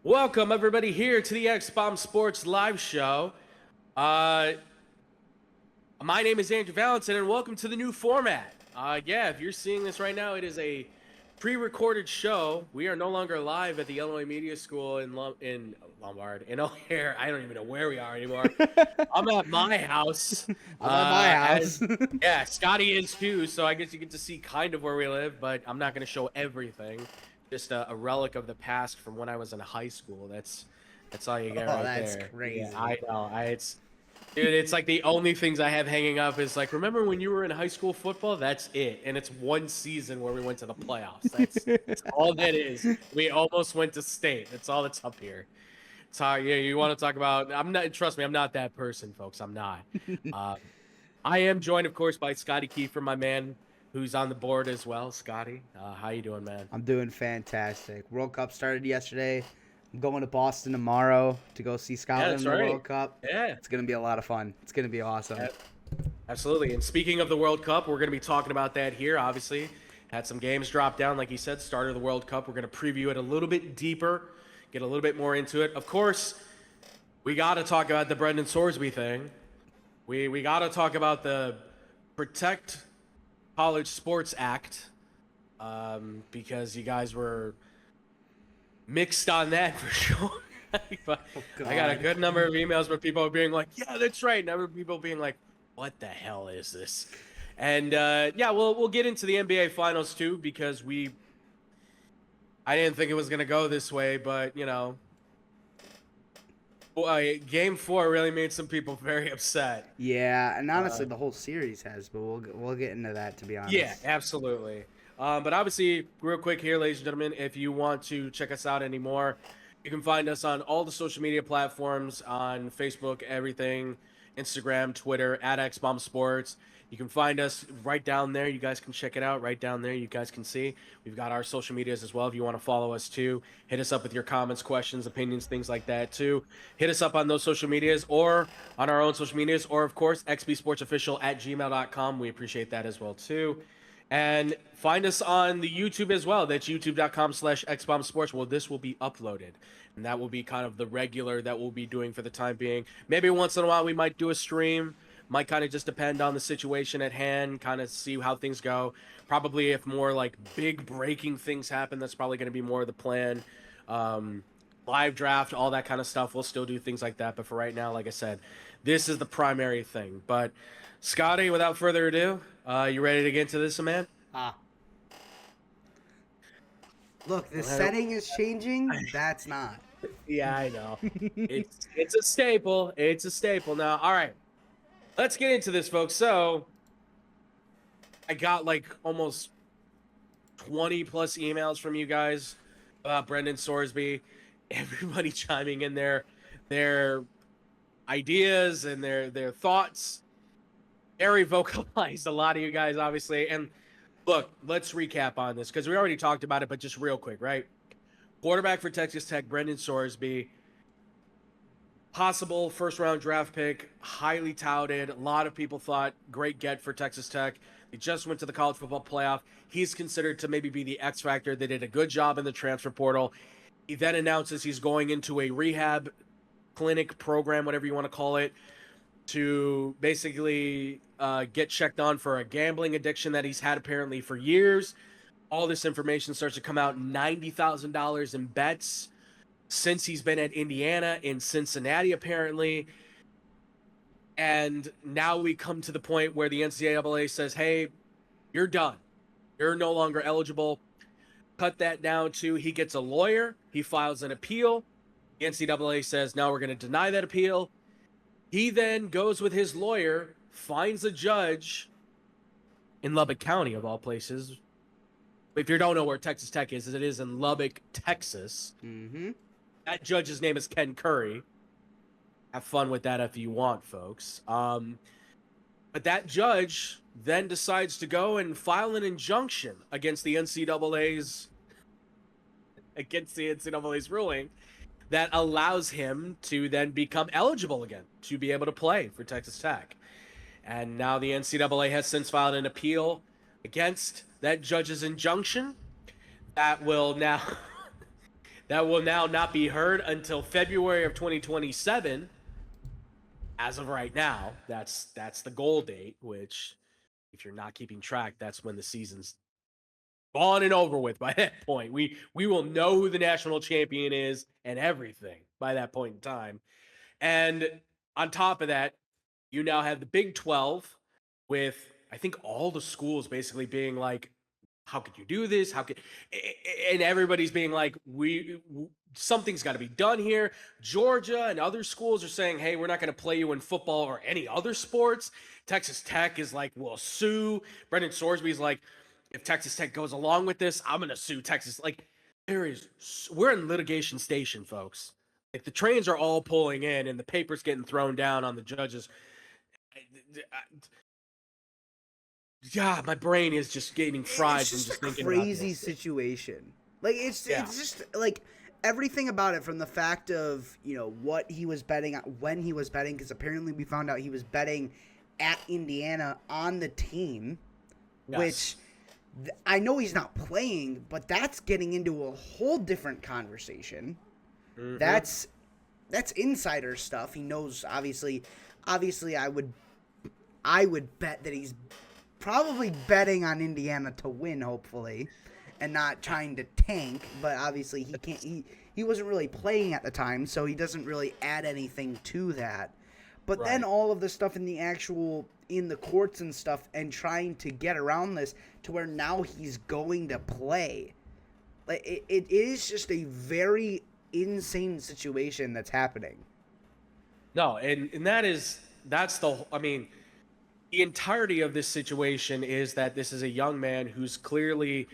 Welcome everybody here to the X-Bomb Sports Live Show. My name is Andrew Valentin, and welcome to the new format. If you're seeing this right now, it is a pre-recorded show. We are no longer live at the Illinois Media School in Lombard, in O'Hare. I don't even know where we are anymore. I'm at my house. I'm at my house. Scotty is too, so I guess you get to see kind of where we live, but I'm not going to show everything. Just a relic of the past from when I was in high school. That's all you get right That's there. crazy. Yeah, I know. Dude, it's like the only things I have hanging up is like, remember when you were in high school football? That's it. And it's one season where we went to the playoffs. That's all that is. We almost went to state. That's all that's up here. It's how you want to talk about. Trust me, I'm not that person, folks. I'm not. I am joined, of course, by Scotty Kiefer, my man, who's on the board as well. Scotty, how you doing, man? I'm doing fantastic. World Cup started yesterday. I'm going to Boston tomorrow to go see Scotland in the World Cup. Yeah. It's going to be a lot of fun. It's going to be awesome. Yeah, absolutely. And speaking of the World Cup, we're going to be talking about that here, obviously. Had some games drop down, like you said, start of the World Cup. We're going to preview it a little bit deeper, get a little bit more into it. Of course, we got to talk about the Brendan Sorsby thing. We got to talk about the Protect College Sports Act, because you guys were mixed on that for sure. But I got a good number of emails where people being like, yeah, that's right. And other people being like, what the hell is this? And we'll get into the NBA finals too, because I didn't think it was going to go this way, but you know, Game 4 really made some people very upset. Yeah, and honestly, the whole series has, but we'll get into that, to be honest. Yeah, absolutely. But obviously, real quick here, ladies and gentlemen, if you want to check us out anymore, you can find us on all the social media platforms, on Facebook, everything, Instagram, Twitter, at XBomb Sports. You can find us right down there. You guys can check it out right down there. You guys can see. We've got our social medias as well if you want to follow us too. Hit us up with your comments, questions, opinions, things like that too. Hit us up on those social medias or on our own social medias, or of course, xbsportsofficial@gmail.com. We appreciate that as well too. And find us on the YouTube as well. That's youtube.com/xbombsports. Well, this will be uploaded. And that will be kind of the regular that we'll be doing for the time being. Maybe once in a while we might do a stream. Might kind of just depend on the situation at hand, kind of see how things go. Probably if more like big breaking things happen, that's probably going to be more of the plan. Live draft, all that kind of stuff. We'll still do things like that. But for right now, like I said, this is the primary thing. But Scotty, without further ado, you ready to get into this, man? Look, the setting is changing. That's not. Yeah, I know. It's a staple. It's a staple now. All right. Let's get into this, folks. So I got like almost 20 plus emails from you guys about Brendan Sorsby. Everybody chiming in their ideas and their thoughts. Very vocalized, a lot of you guys, obviously. And look, let's recap on this because we already talked about it, but just real quick, right? Quarterback for Texas Tech, Brendan Sorsby. Possible first-round draft pick, highly touted. A lot of people thought great get for Texas Tech. He just went to the college football playoff. He's considered to maybe be the X factor. They did a good job in the transfer portal. He then announces he's going into a rehab clinic program, whatever you want to call it, to basically get checked on for a gambling addiction that he's had apparently for years. All this information starts to come out, $90,000 in bets since he's been at Indiana, in Cincinnati, apparently. And now we come to the point where the NCAA says, hey, you're done. You're no longer eligible. Cut that down to he gets a lawyer. He files an appeal. The NCAA says, now we're going to deny that appeal. He then goes with his lawyer, finds a judge in Lubbock County, of all places. If you don't know where Texas Tech is, it is in Lubbock, Texas. Mm-hmm. That judge's name is Ken Curry. Have fun with that if you want, folks. But that judge then decides to go and file an injunction against the NCAA's ruling that allows him to then become eligible again to be able to play for Texas Tech. And now the NCAA has since filed an appeal against that judge's injunction that will now that will now not be heard until February of 2027. As of right now, that's the goal date, which if you're not keeping track, that's when the season's on and over with by that point. We will know who the national champion is and everything by that point in time. And on top of that, you now have the Big 12 with I think all the schools basically being like, how could you do this? How could and everybody's being like, something's got to be done here. Georgia and other schools are saying, hey, we're not going to play you in football or any other sports. Texas Tech is like, we'll sue. Brendan Sorsby is like, if Texas Tech goes along with this, I'm going to sue Texas. Like, we're in litigation station, folks. Like, the trains are all pulling in and the paper's getting thrown down on the judges. Yeah, my brain is just getting fried from just thinking about this. It's just a crazy situation. Like, it's just like everything about it, from the fact of, you know, what he was betting, when he was betting, because apparently we found out he was betting at Indiana on the team, yes. Which I know he's not playing, but that's getting into a whole different conversation. Mm-hmm. That's insider stuff. He knows, obviously I would bet that he's probably betting on Indiana to win, hopefully, and not trying to tank. But obviously he can't. He wasn't really playing at the time, so he doesn't really add anything to that. But right. Then all of the stuff in the courts and stuff, and trying to get around this to where now he's going to play. Like, it is just a very insane situation that's happening. No, and that's the, I mean, the entirety of this situation is that this is a young man who's clearly,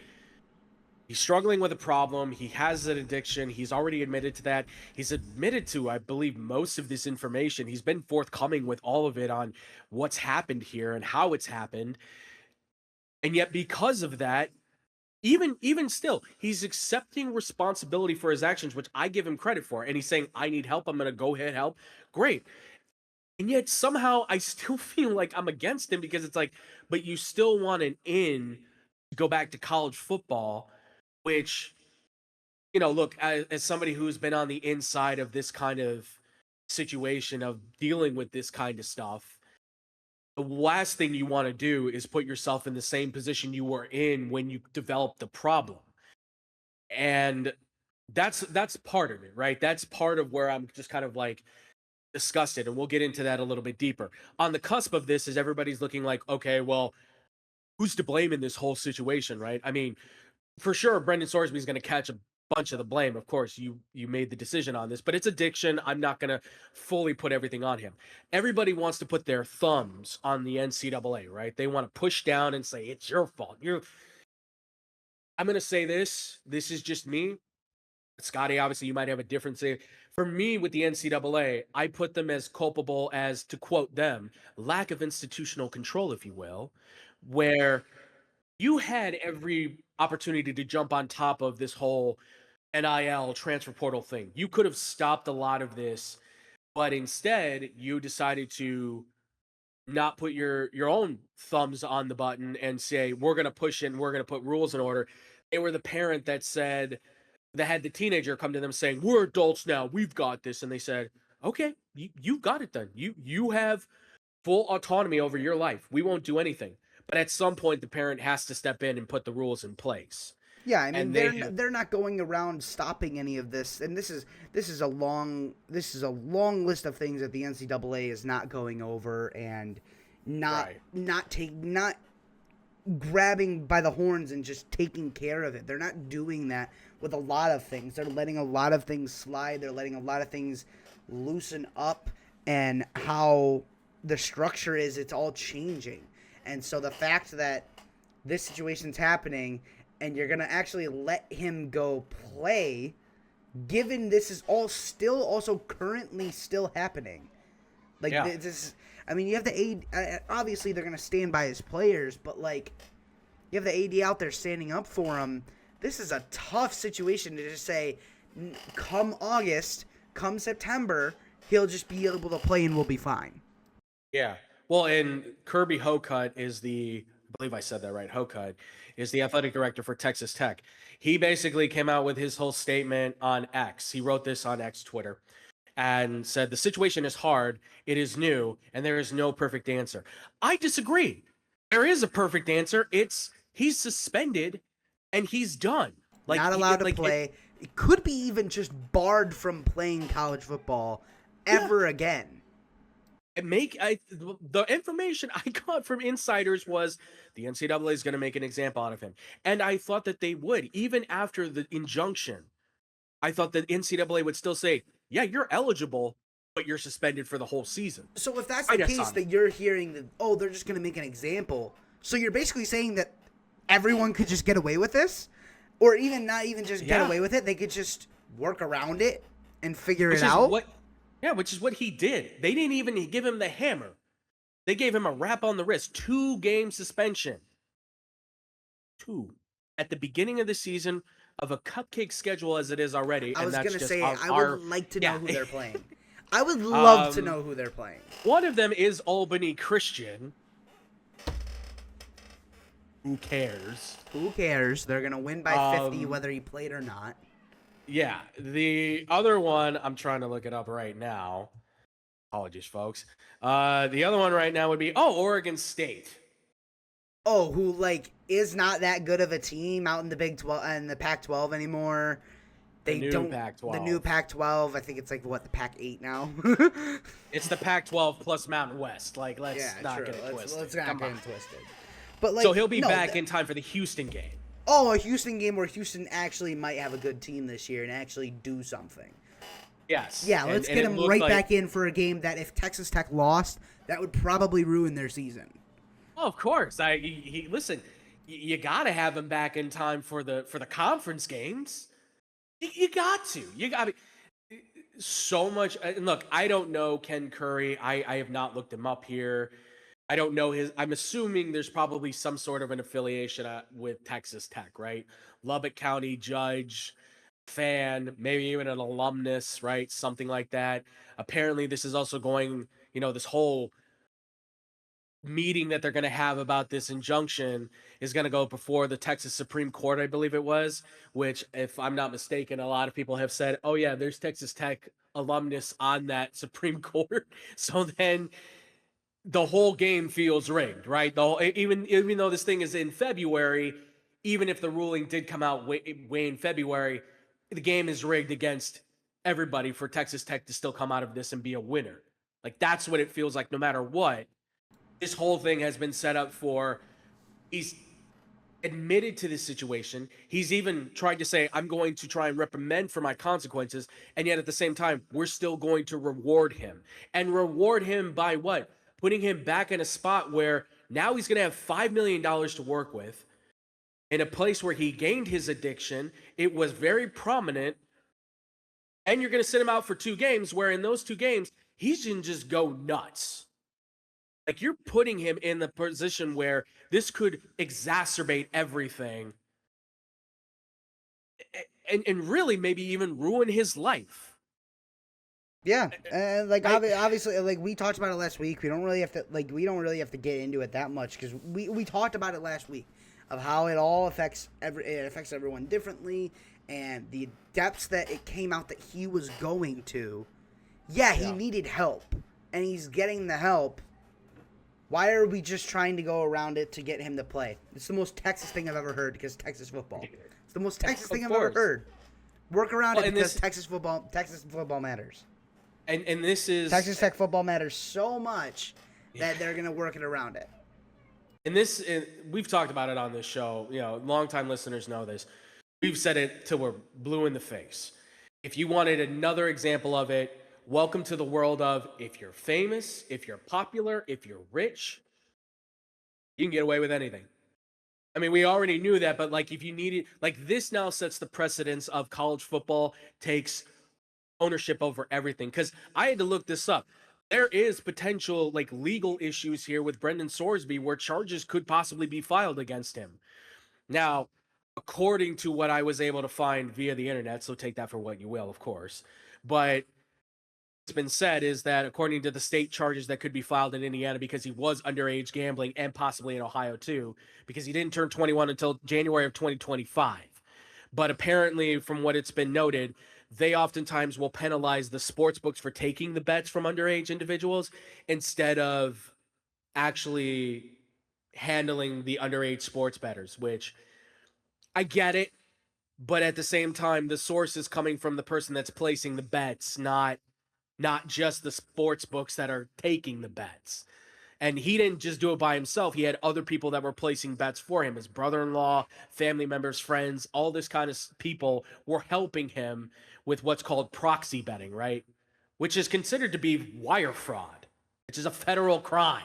he's struggling with a problem. He has an addiction. He's already admitted to that. He's admitted to, I believe, most of this information. He's been forthcoming with all of it on what's happened here and how it's happened. And yet, because of that, even still, he's accepting responsibility for his actions, which I give him credit for. And he's saying, I need help. I'm going to go ahead, help. Great. And yet somehow I still feel like I'm against him, because it's like, but you still want an in to go back to college football, which, you know, look, as somebody who's been on the inside of this kind of situation of dealing with this kind of stuff, the last thing you want to do is put yourself in the same position you were in when you developed the problem. And that's part of it, right? That's part of where I'm just kind of like disgusted, and we'll get into that a little bit deeper. On the cusp of this is everybody's looking like, okay, well, who's to blame in this whole situation, right? I mean, for sure, Brendan Sorsby is going to catch a bunch of the blame. Of course, you made the decision on this, but it's addiction. I'm not going to fully put everything on him. Everybody wants to put their thumbs on the NCAA, right? They want to push down and say, it's your fault. I'm going to say this is just me. Scotty, obviously you might have a different say. For me, with the NCAA, I put them as culpable as, to quote them, lack of institutional control, if you will, where you had every opportunity to jump on top of this whole NIL transfer portal thing. You could have stopped a lot of this, but instead you decided to not put your own thumbs on the button and say, we're going to push it and we're going to put rules in order. They were the parent that had the teenager come to them saying, we're adults now, we've got this. And they said, okay, you've got it then. You have full autonomy over your life. We won't do anything. But at some point, the parent has to step in and put the rules in place. Yeah, I mean, they're not going around stopping any of this, and this is a long list of things that the NCAA is not going over and not grabbing by the horns and just taking care of it. They're not doing that with a lot of things. They're letting a lot of things slide. They're letting a lot of things loosen up, and how the structure is, it's all changing. And so the fact that this situation's happening and you're going to actually let him go play, given this is all still also currently still happening. Like, yeah. This, I mean, you have the AD, obviously they're going to stand by his players, but like, you have the AD out there standing up for him. This is a tough situation to just say, come August, come September, he'll just be able to play and we'll be fine. Yeah. Well, and Kirby Hocutt is the believe I said that right. Hokud is the athletic director for Texas Tech. He basically came out with his whole statement on X. He wrote this on X Twitter and said the situation is hard, it is new, and there is no perfect answer. I disagree. There is a perfect answer. It's he's suspended and he's done. Like Not allowed to play. It could be even just barred from playing college football ever again. The information I got from insiders was the NCAA is going to make an example out of him, and I thought that they would even after the injunction. I thought that NCAA would still say, "Yeah, you're eligible, but you're suspended for the whole season." So if that's the case, that you're hearing that, oh, they're just going to make an example. So you're basically saying that everyone could just get away with this, or even not even just get away with it. They could just work around it and figure it out. Which is what he did. They didn't even give him the hammer. They gave him a rap on the wrist, 2-game suspension. 2 at the beginning of the season of a cupcake schedule as it is already. I was going to say, I would like to know who they're playing. I would love to know who they're playing. One of them is Albany Christian. Who cares? Who cares? They're going to win by 50 whether he played or not. Yeah. The other one, I'm trying to look it up right now. Apologies, folks. The other one right now would be, Oregon State. Oh, who, is not that good of a team out in the Big 12 and the Pac-12 anymore. The new Pac-12. I think it's the Pac-8 now. It's the Pac-12 plus Mountain West. Let's not get it twisted. Let's not get it twisted. But so he'll be back in time for the Houston game. Oh, a Houston game where Houston actually might have a good team this year and actually do something. Yes. Yeah, let's get him right back in for a game that if Texas Tech lost, that would probably ruin their season. Oh, of course. Listen, you got to have him back in time for the conference games. You got to. You got to. So much. And look, I don't know Ken Curry. I have not looked him up here. I don't know I'm assuming there's probably some sort of an affiliation with Texas Tech, right? Lubbock County judge, fan, maybe even an alumnus, right? Something like that. Apparently, this is also going, this whole meeting that they're going to have about this injunction is going to go before the Texas Supreme Court, I believe it was, which, if I'm not mistaken, a lot of people have said, oh, yeah, there's Texas Tech alumnus on that Supreme Court. So then the whole game feels rigged, right? Even though this thing is in February, even if the ruling did come out way in February, the game is rigged against everybody for Texas Tech to still come out of this and be a winner. That's what it feels like no matter what. This whole thing has been set up for. He's admitted to this situation. He's even tried to say, I'm going to try and reprimand for my consequences. And yet at the same time, we're still going to reward him. And reward him by what? Putting him back in a spot where now he's going to have $5 million to work with in a place where he gained his addiction. It was very prominent. And you're going to sit him out for 2 games, where in those 2 games, he's going to just go nuts. You're putting him in the position where this could exacerbate everything and really maybe even ruin his life. Yeah, obviously, we talked about it last week. We don't really have to get into it that much because we talked about it last week of how it all affects everyone differently and the depths that it came out that he was going to. Yeah, he needed help, and he's getting the help. Why are we just trying to go around it to get him to play? It's the most Texas thing I've ever heard because Texas football. It's the most Texas thing I've ever heard. Work around it because Texas football matters. And this is Texas Tech football matters so much that they're gonna work it around it. And we've talked about it on this show. Longtime listeners know this. We've said it till we're blue in the face. If you wanted another example of it, welcome to the world of if you're famous, if you're popular, if you're rich, you can get away with anything. I mean, we already knew that, but if you need it, this now sets the precedence of college football takes ownership over everything. Because I had to look this up. There is potential legal issues here with Brendan Sorsby where charges could possibly be filed against him. Now, according to what I was able to find via the internet, so take that for what you will, of course, but been said is that according to the state charges that could be filed in Indiana because he was underage gambling and possibly in Ohio too, because he didn't turn 21 until January of 2025. But apparently, from what it's been noted, they oftentimes will penalize the sports books for taking the bets from underage individuals instead of actually handling the underage sports bettors, which I get it, but at the same time, the source is coming from the person that's placing the bets, not just the sports books that are taking the bets. And he didn't just do it by himself. He had other people that were placing bets for him. His brother-in-law, family members, friends, all this kind of people were helping him with what's called proxy betting, right? Which is considered to be wire fraud, which is a federal crime.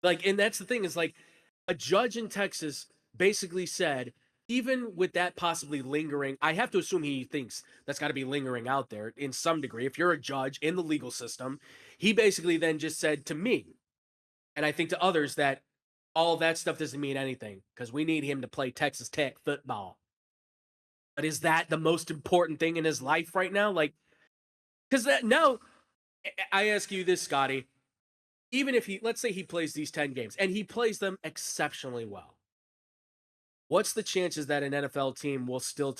Like, and that's the thing is like a judge in Texas basically said, even with that possibly lingering, I have to assume he thinks that's got to be lingering out there in some degree. If you're a judge in the legal system, he basically then just said to me, and I think to others, that all that stuff doesn't mean anything because we need him to play Texas Tech football. But is that the most important thing in his life right now? Like, because that now, I ask you this, Scotty. Even if let's say he plays these 10 games and he plays them exceptionally well, what's the chances that an NFL team will still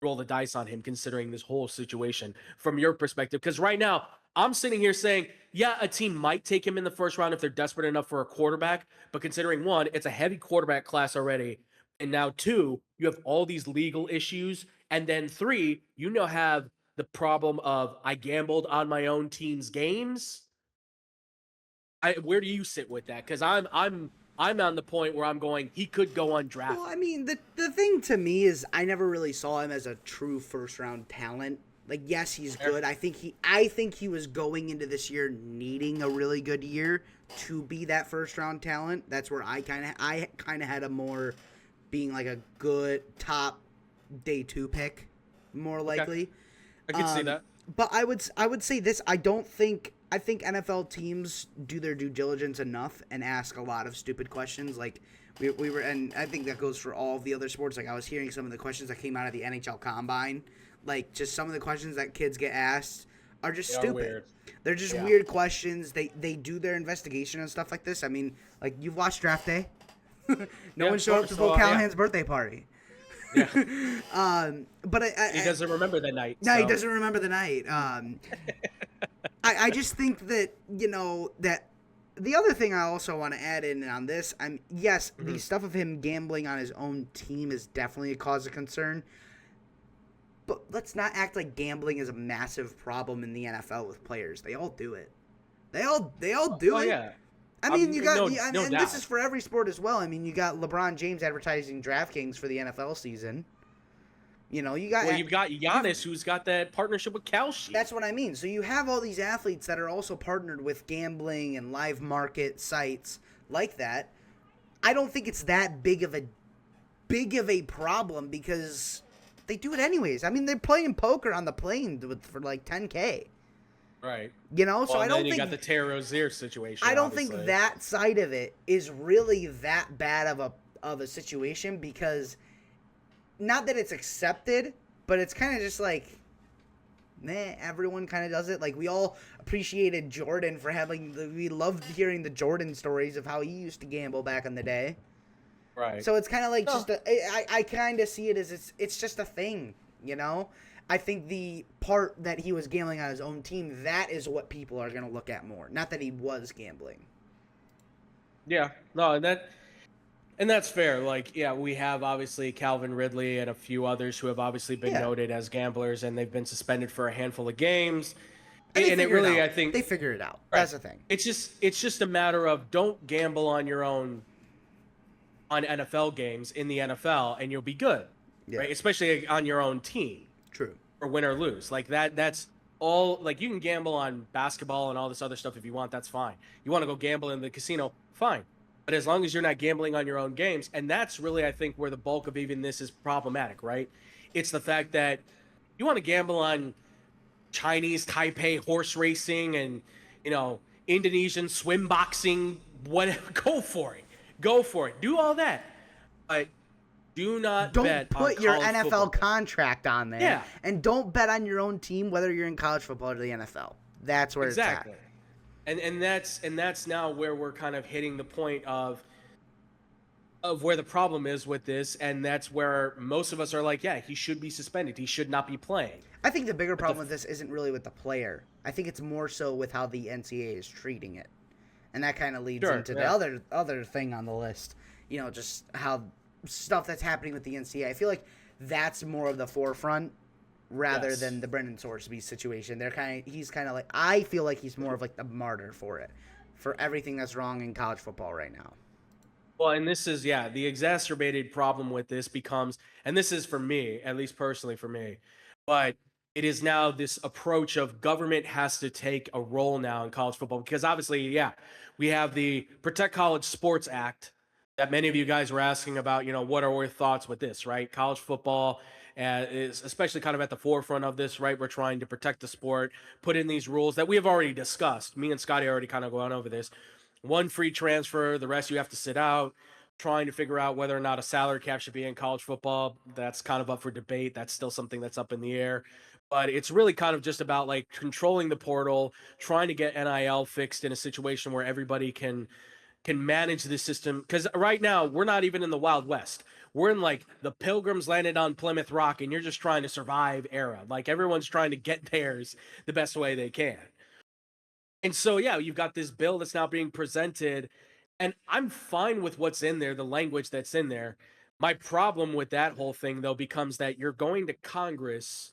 roll the dice on him considering this whole situation from your perspective? Because right now, I'm sitting here saying, yeah, a team might take him in the first round if they're desperate enough for a quarterback. But considering one, it's a heavy quarterback class already. And now two, you have all these legal issues. And then three, you now have the problem of I gambled on my own team's games. Where do you sit with that? Because I'm on the point where I'm going, he could go undrafted. Well, I mean, the thing to me is I never really saw him as a true first round talent. Like, yes, he's good. I think he was going into this year needing a really good year to be that first round talent. That's where I kind of had a more being like a good top day 2 pick, more likely. Okay. I can see that. But I would say this. I think NFL teams do their due diligence enough and ask a lot of stupid questions. Like we were, and I think that goes for all of the other sports. Like I was hearing some of the questions that came out of the NHL Combine. Like just some of the questions that kids get asked are just stupid. Weird. They're just weird questions. They do their investigation and stuff like this. I mean, like you've watched Draft Day. No one showed up to Bill Callahan's birthday party. Yeah. But he doesn't remember the night. No, he doesn't remember the night. I just think that, that the other thing I also want to add in on this, the stuff of him gambling on his own team is definitely a cause of concern. But let's not act like gambling is a massive problem in the NFL with players. They all do it. They all do it. Yeah. I mean, you got, and this is for every sport as well. I mean, you got LeBron James advertising DraftKings for the NFL season. You've got Giannis, who's got that partnership with Kalshi. That's what I mean. So you have all these athletes that are also partnered with gambling and live market sites like that. I don't think it's that big of a problem because they do it anyways. I mean, they're playing poker on the plane for like $10K. Right. So I don't think you got the Terry Rozier situation. I don't think that side of it is really that bad of a situation because not that it's accepted, but it's kind of just like, everyone kind of does it. Like we all appreciated Jordan for we loved hearing the Jordan stories of how he used to gamble back in the day. Right. So it's kind of like I kind of see it as it's just a thing, I think the part that he was gambling on his own team, that is what people are going to look at more. Not that he was gambling. Yeah. No, and that's fair. Like, yeah, we have obviously Calvin Ridley and a few others who have obviously been noted as gamblers, and they've been suspended for a handful of games. And it really, I think they figure it out. Right. That's the thing. It's just a matter of don't gamble on your own on NFL games in the NFL, and you'll be good, right? Especially on your own team. True. Or win or lose. Like that's all. Like you can gamble on basketball and all this other stuff if you want, that's fine. You want to go gamble in the casino, fine. But as long as you're not gambling on your own games, and that's really, I think, where the bulk of even this is problematic, right? It's the fact that you want to gamble on Chinese Taipei horse racing and, Indonesian swim boxing, whatever. Go for it. Do all that. But Do not Don't bet on put your college NFL football. contract on there. Yeah. And don't bet on your own team, whether you're in college football or the NFL. That's where it's at. Exactly. And that's now where we're kind of hitting the point of where the problem is with this, and that's where most of us are like, yeah, he should be suspended. He should not be playing. I think the bigger But problem with this isn't really with the player. I think it's more so with how the NCAA is treating it. And that kind of leads Sure, into yeah. the other thing on the list. Just how stuff that's happening with the NCAA. I feel like that's more of the forefront rather Yes. than the Brendan Sorsby situation. He's kind of like, I feel like he's more of like the martyr for it, for everything that's wrong in college football right now. Well, and this is, yeah, the exacerbated problem with this becomes, and this is for me, at least personally for me, but it is now this approach of government has to take a role now in college football because obviously, yeah, we have the Protect College Sports Act that many of you guys were asking about. What are your thoughts with this, right? College football is especially kind of at the forefront of this, right? We're trying to protect the sport, put in these rules that we have already discussed. Me and Scotty already kind of gone over this. One free transfer, the rest you have to sit out. Trying to figure out whether or not a salary cap should be in college football. That's kind of up for debate. That's still something that's up in the air. But it's really kind of just about like controlling the portal, trying to get NIL fixed in a situation where everybody can manage the system. Because right now we're not even in the Wild West. We're in like the Pilgrims landed on Plymouth Rock, and you're just trying to survive era. Like everyone's trying to get theirs the best way they can. And so, yeah, you've got this bill that's now being presented, and I'm fine with what's in there, the language that's in there. My problem with that whole thing, though, becomes that you're going to Congress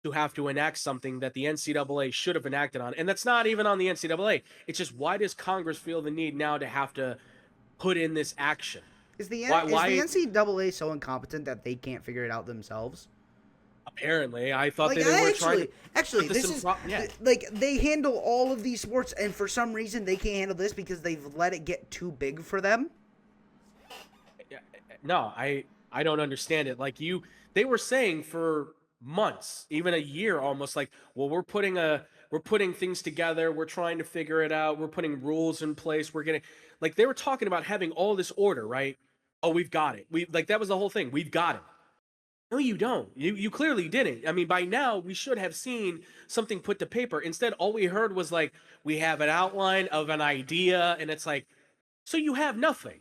to have to enact something that the NCAA should have enacted on. And that's not even on the NCAA. It's just, why does Congress feel the need now to have to put in this action? Is the Why NCAA so incompetent that they can't figure it out themselves? apparently, I thought Like that they were trying to actually, put this is yeah. like they handle all of these sports, and for some reason they can't handle this because they've let it get too big for them. No, I don't understand it. Like they were saying for months, even a year almost, like, well, we're putting things together, we're trying to figure it out, we're putting rules in place, we're getting, like, they were talking about having all this order, right? Oh, we've got it. We like that was the whole thing. We've got it. No, you don't. You clearly didn't. I mean, by now we should have seen something put to paper. Instead, all we heard was like, we have an outline of an idea, and it's like, so you have nothing.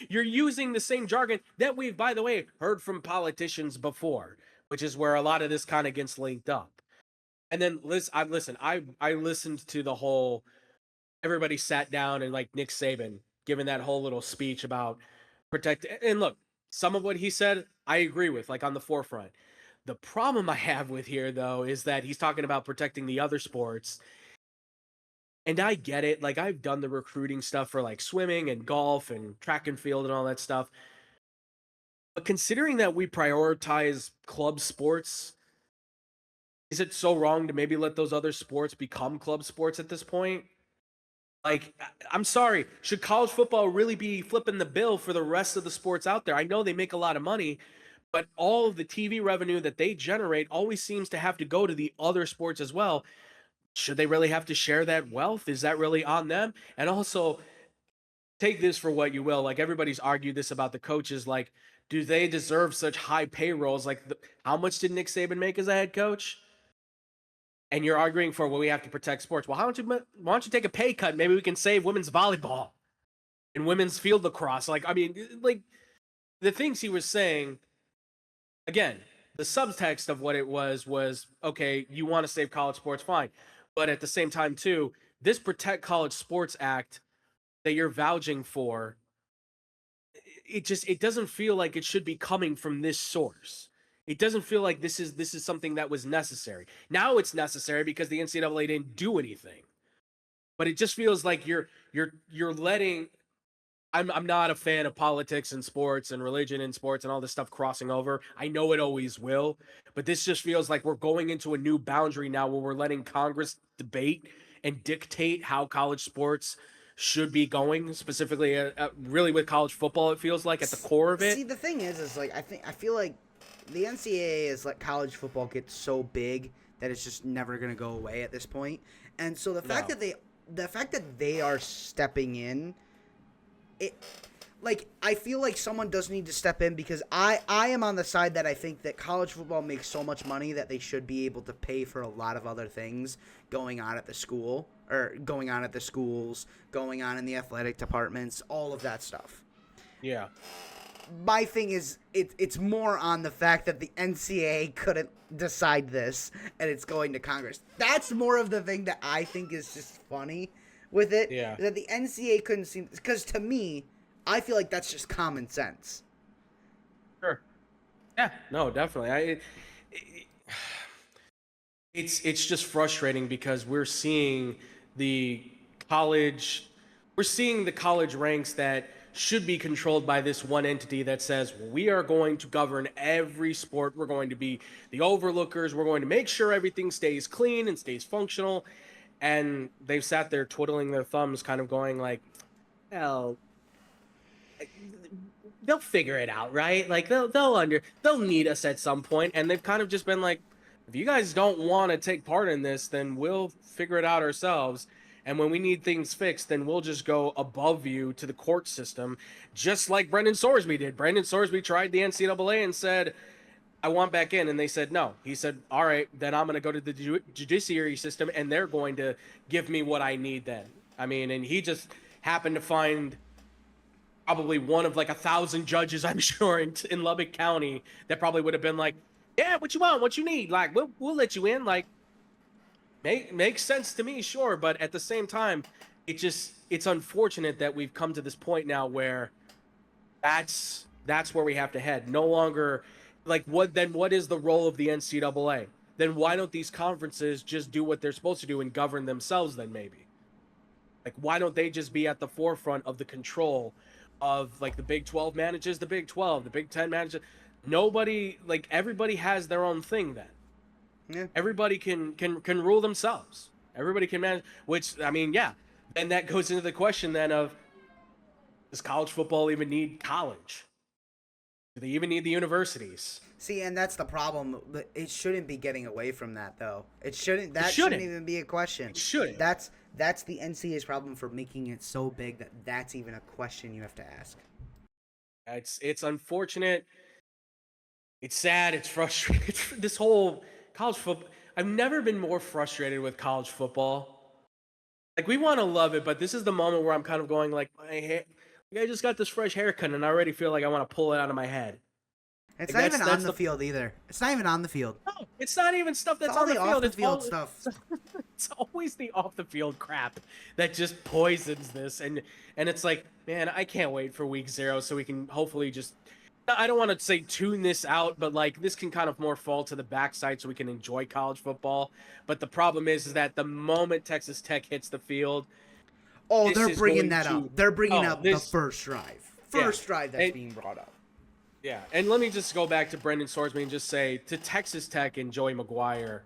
You're using the same jargon that we've, by the way, heard from politicians before, which is where a lot of this kind of gets linked up. And then I listened to the whole, everybody sat down and like Nick Saban giving that whole little speech about protect. And look, some of what he said I agree with, like on the forefront. The problem I have with here though is that he's talking about protecting the other sports. And I get it. Like I've done the recruiting stuff for like swimming and golf and track and field and all that stuff. But considering that we prioritize club sports, is it so wrong to maybe let those other sports become club sports at this point? Like, I'm sorry. Should college football really be flipping the bill for the rest of the sports out there? I know they make a lot of money, but all of the TV revenue that they generate always seems to have to go to the other sports as well. Should they really have to share that wealth? Is that really on them? And also, take this for what you will. Like, everybody's argued this about the coaches. Like, do they deserve such high payrolls? Like, how much did Nick Saban make as a head coach? And you're arguing for, well, we have to protect sports. Well, why don't you take a pay cut? Maybe we can save women's volleyball and women's field lacrosse. Like, I mean, like the things he was saying, again, the subtext of what it was, okay, you want to save college sports, fine. But at the same time, too, this Protect College Sports Act that you're vouching for, it doesn't feel like it should be coming from this source. It doesn't feel like this is something that was necessary. Now it's necessary because the NCAA didn't do anything. But it just feels like you're letting. I'm not a fan of politics and sports and religion and sports and all this stuff crossing over. I know it always will, but this just feels like we're going into a new boundary now where we're letting Congress debate and dictate how college sports should be going, specifically really with college football. It feels like at the core of it. See, the thing is like I feel like the NCAA has let college football get so big that it's just never going to go away at this point. And so the fact that they are stepping in, like I feel like someone does need to step in, because I am on the side that I think that college football makes so much money that they should be able to pay for a lot of other things going on at the school, or going on at the schools, going on in the athletic departments, all of that stuff. Yeah. My thing is, it's more on the fact that the NCAA couldn't decide this and it's going to Congress. That's more of the thing that I think is just funny with it. Yeah. Is that the NCAA couldn't seem, because to me, I feel like that's just common sense. Sure. Yeah. No, definitely. It's just frustrating because the college we're seeing the college ranks that should be controlled by this one entity that says, well, we are going to govern every sport. We're going to be the overlookers. We're going to make sure everything stays clean and stays functional. And they've sat there twiddling their thumbs, kind of going like, well, they'll figure it out, right? Like they'll need us at some point, and they've kind of just been like, if you guys don't want to take part in this, then we'll figure it out ourselves. And when we need things fixed, then we'll just go above you to the court system, just like Brendan Sorsby did. Brendan Sorsby tried the NCAA and said, I want back in. And they said, no. He said, all right, then I'm going to go to the judiciary system, and they're going to give me what I need then. I mean, and he just happened to find probably one of like 1,000 judges, I'm sure, in Lubbock County that probably would have been like, yeah, what you want, what you need, like we'll let you in. Like, makes sense to me, sure, but at the same time, it's unfortunate that we've come to this point now where that's where we have to head. No longer, like, what is the role of the NCAA? Then why don't these conferences just do what they're supposed to do and govern themselves then, maybe? Like, why don't they just be at the forefront of the control of, like, the Big 12 manages the Big 12, the Big 10 manages? Nobody, like, everybody has their own thing then. Yeah. Everybody can rule themselves. Everybody can manage, which, I mean, yeah. And that goes into the question then of, does college football even need college? Do they even need the universities? See, and that's the problem. It shouldn't be getting away from that, though. It shouldn't. That shouldn't even be a question. It shouldn't. That's the NCAA's problem for making it so big that that's even a question you have to ask. It's unfortunate. It's sad. It's frustrating. This whole college football. I've never been more frustrated with college football. Like, we want to love it, but this is the moment where I'm kind of going like, I just got this fresh haircut and I already feel like I want to pull it out of my head. It's like, not even on the field either. It's not even on the field. No, it's not even stuff that's on the field. Off the field stuff. It's always the off the field crap that just poisons this, and it's like, man, I can't wait for week 0 so we can hopefully just. I don't want to say tune this out, but like this can kind of more fall to the backside so we can enjoy college football. But the problem is that the moment Texas Tech hits the field, oh, they're bringing that up. They're bringing up the first drive. Drive that's being brought up. Yeah, and let me just go back to Brendan Sorsby and just say to Texas Tech and Joey McGuire,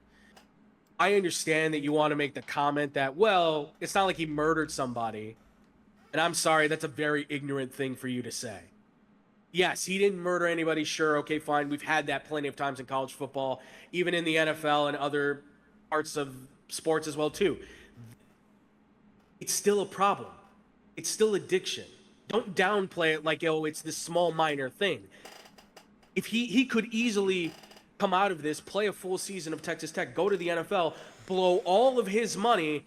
I understand that you want to make the comment that, well, it's not like he murdered somebody. And I'm sorry, that's a very ignorant thing for you to say. Yes, he didn't murder anybody. Sure, okay, fine. We've had that plenty of times in college football, even in the NFL and other parts of sports as well, too. It's still a problem. It's still addiction. Don't downplay it like, oh, it's this small minor thing. If he could easily come out of this, play a full season of Texas Tech, go to the NFL, blow all of his money.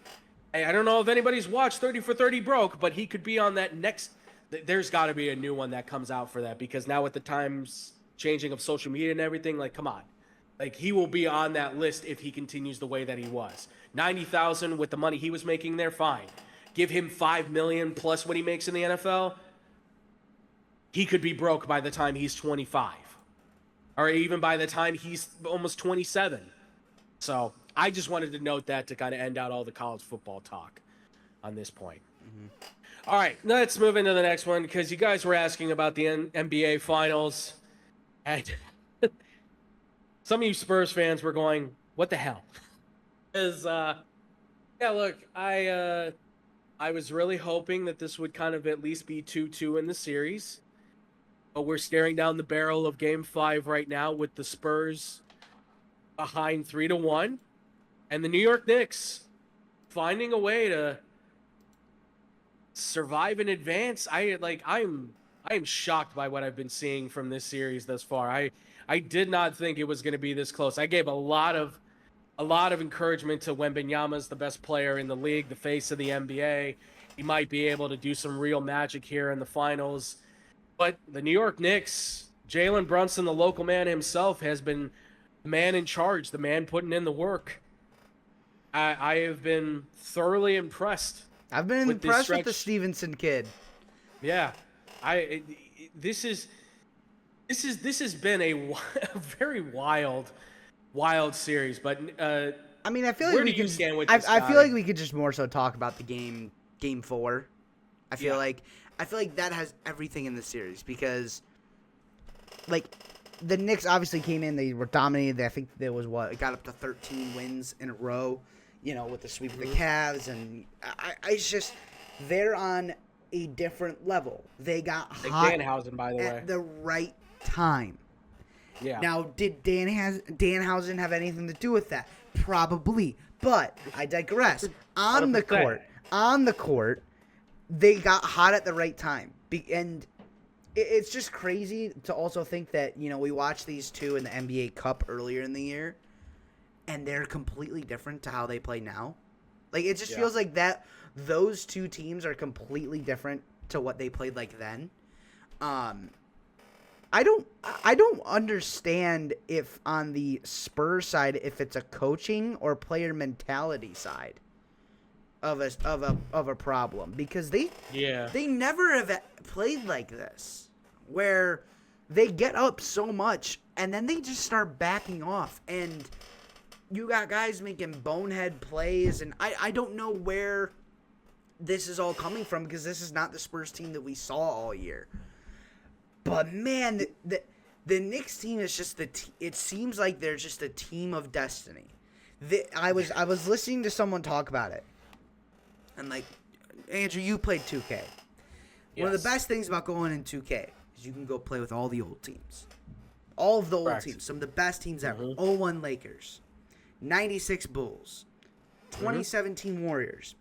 I don't know if anybody's watched 30 for 30 broke, but he could be on that next. There's got to be a new one that comes out for that, because now with the times changing of social media and everything, like, come on. Like, he will be on that list if he continues the way that he was. 90,000 with the money he was making there, fine. Give him $5 million plus what he makes in the NFL. He could be broke by the time he's 25. Or even by the time he's almost 27. So I just wanted to note that to kind of end out all the college football talk on this point. Mm-hmm. All right, let's move into the next one, because you guys were asking about the NBA Finals. And some of you Spurs fans were going, what the hell? Because, yeah, look, I was really hoping that this would kind of at least be 2-2 in the series. But we're staring down the barrel of Game 5 right now with the Spurs behind 3-1. And the New York Knicks finding a way to survive in advance. I'm I am shocked by what I've been seeing from this series thus far. I did not think it was going to be this close. I gave a lot of encouragement to Wembanyama's the best player in the league, the face of the NBA. He might be able to do some real magic here in the finals. But the New York Knicks, Jalen Brunson, the local man himself, has been the man in charge, the man putting in the work. I have been thoroughly impressed. I've been with impressed with the Stevenson kid. Yeah, this has been a very wild series. But I mean, I feel like where we do you could. stand with I this, feel guy? like we could just more so talk about the game 4. I feel like that has everything in the series because, like, the Knicks obviously came in. They were dominated. I think there was it got up to 13 wins in a row. With the sweep of the Cavs, and it's just they're on a different level. They got hot Danhausen, by the way, at the right time. Yeah. Now, did Danhausen have anything to do with that? Probably, but I digress. On the court, they got hot at the right time, and it's just crazy to also think that we watched these two in the NBA Cup earlier in the year. And they're completely different to how they play now. Like, it just feels like that those two teams are completely different to what they played like then. I don't understand if on the Spurs side if it's a coaching or player mentality side of a problem because they never have played like this where they get up so much and then they just start backing off and you got guys making bonehead plays, and I don't know where this is all coming from because this is not the Spurs team that we saw all year. But, man, the Knicks team is just it seems like they're just a team of destiny. I was listening to someone talk about it, and, like, Andrew, you played 2K. Yes. One of the best things about going in 2K is you can go play with all the old teams. All of the old teams. Some of the best teams ever. 01 Lakers. 96 Bulls, 2017 Warriors.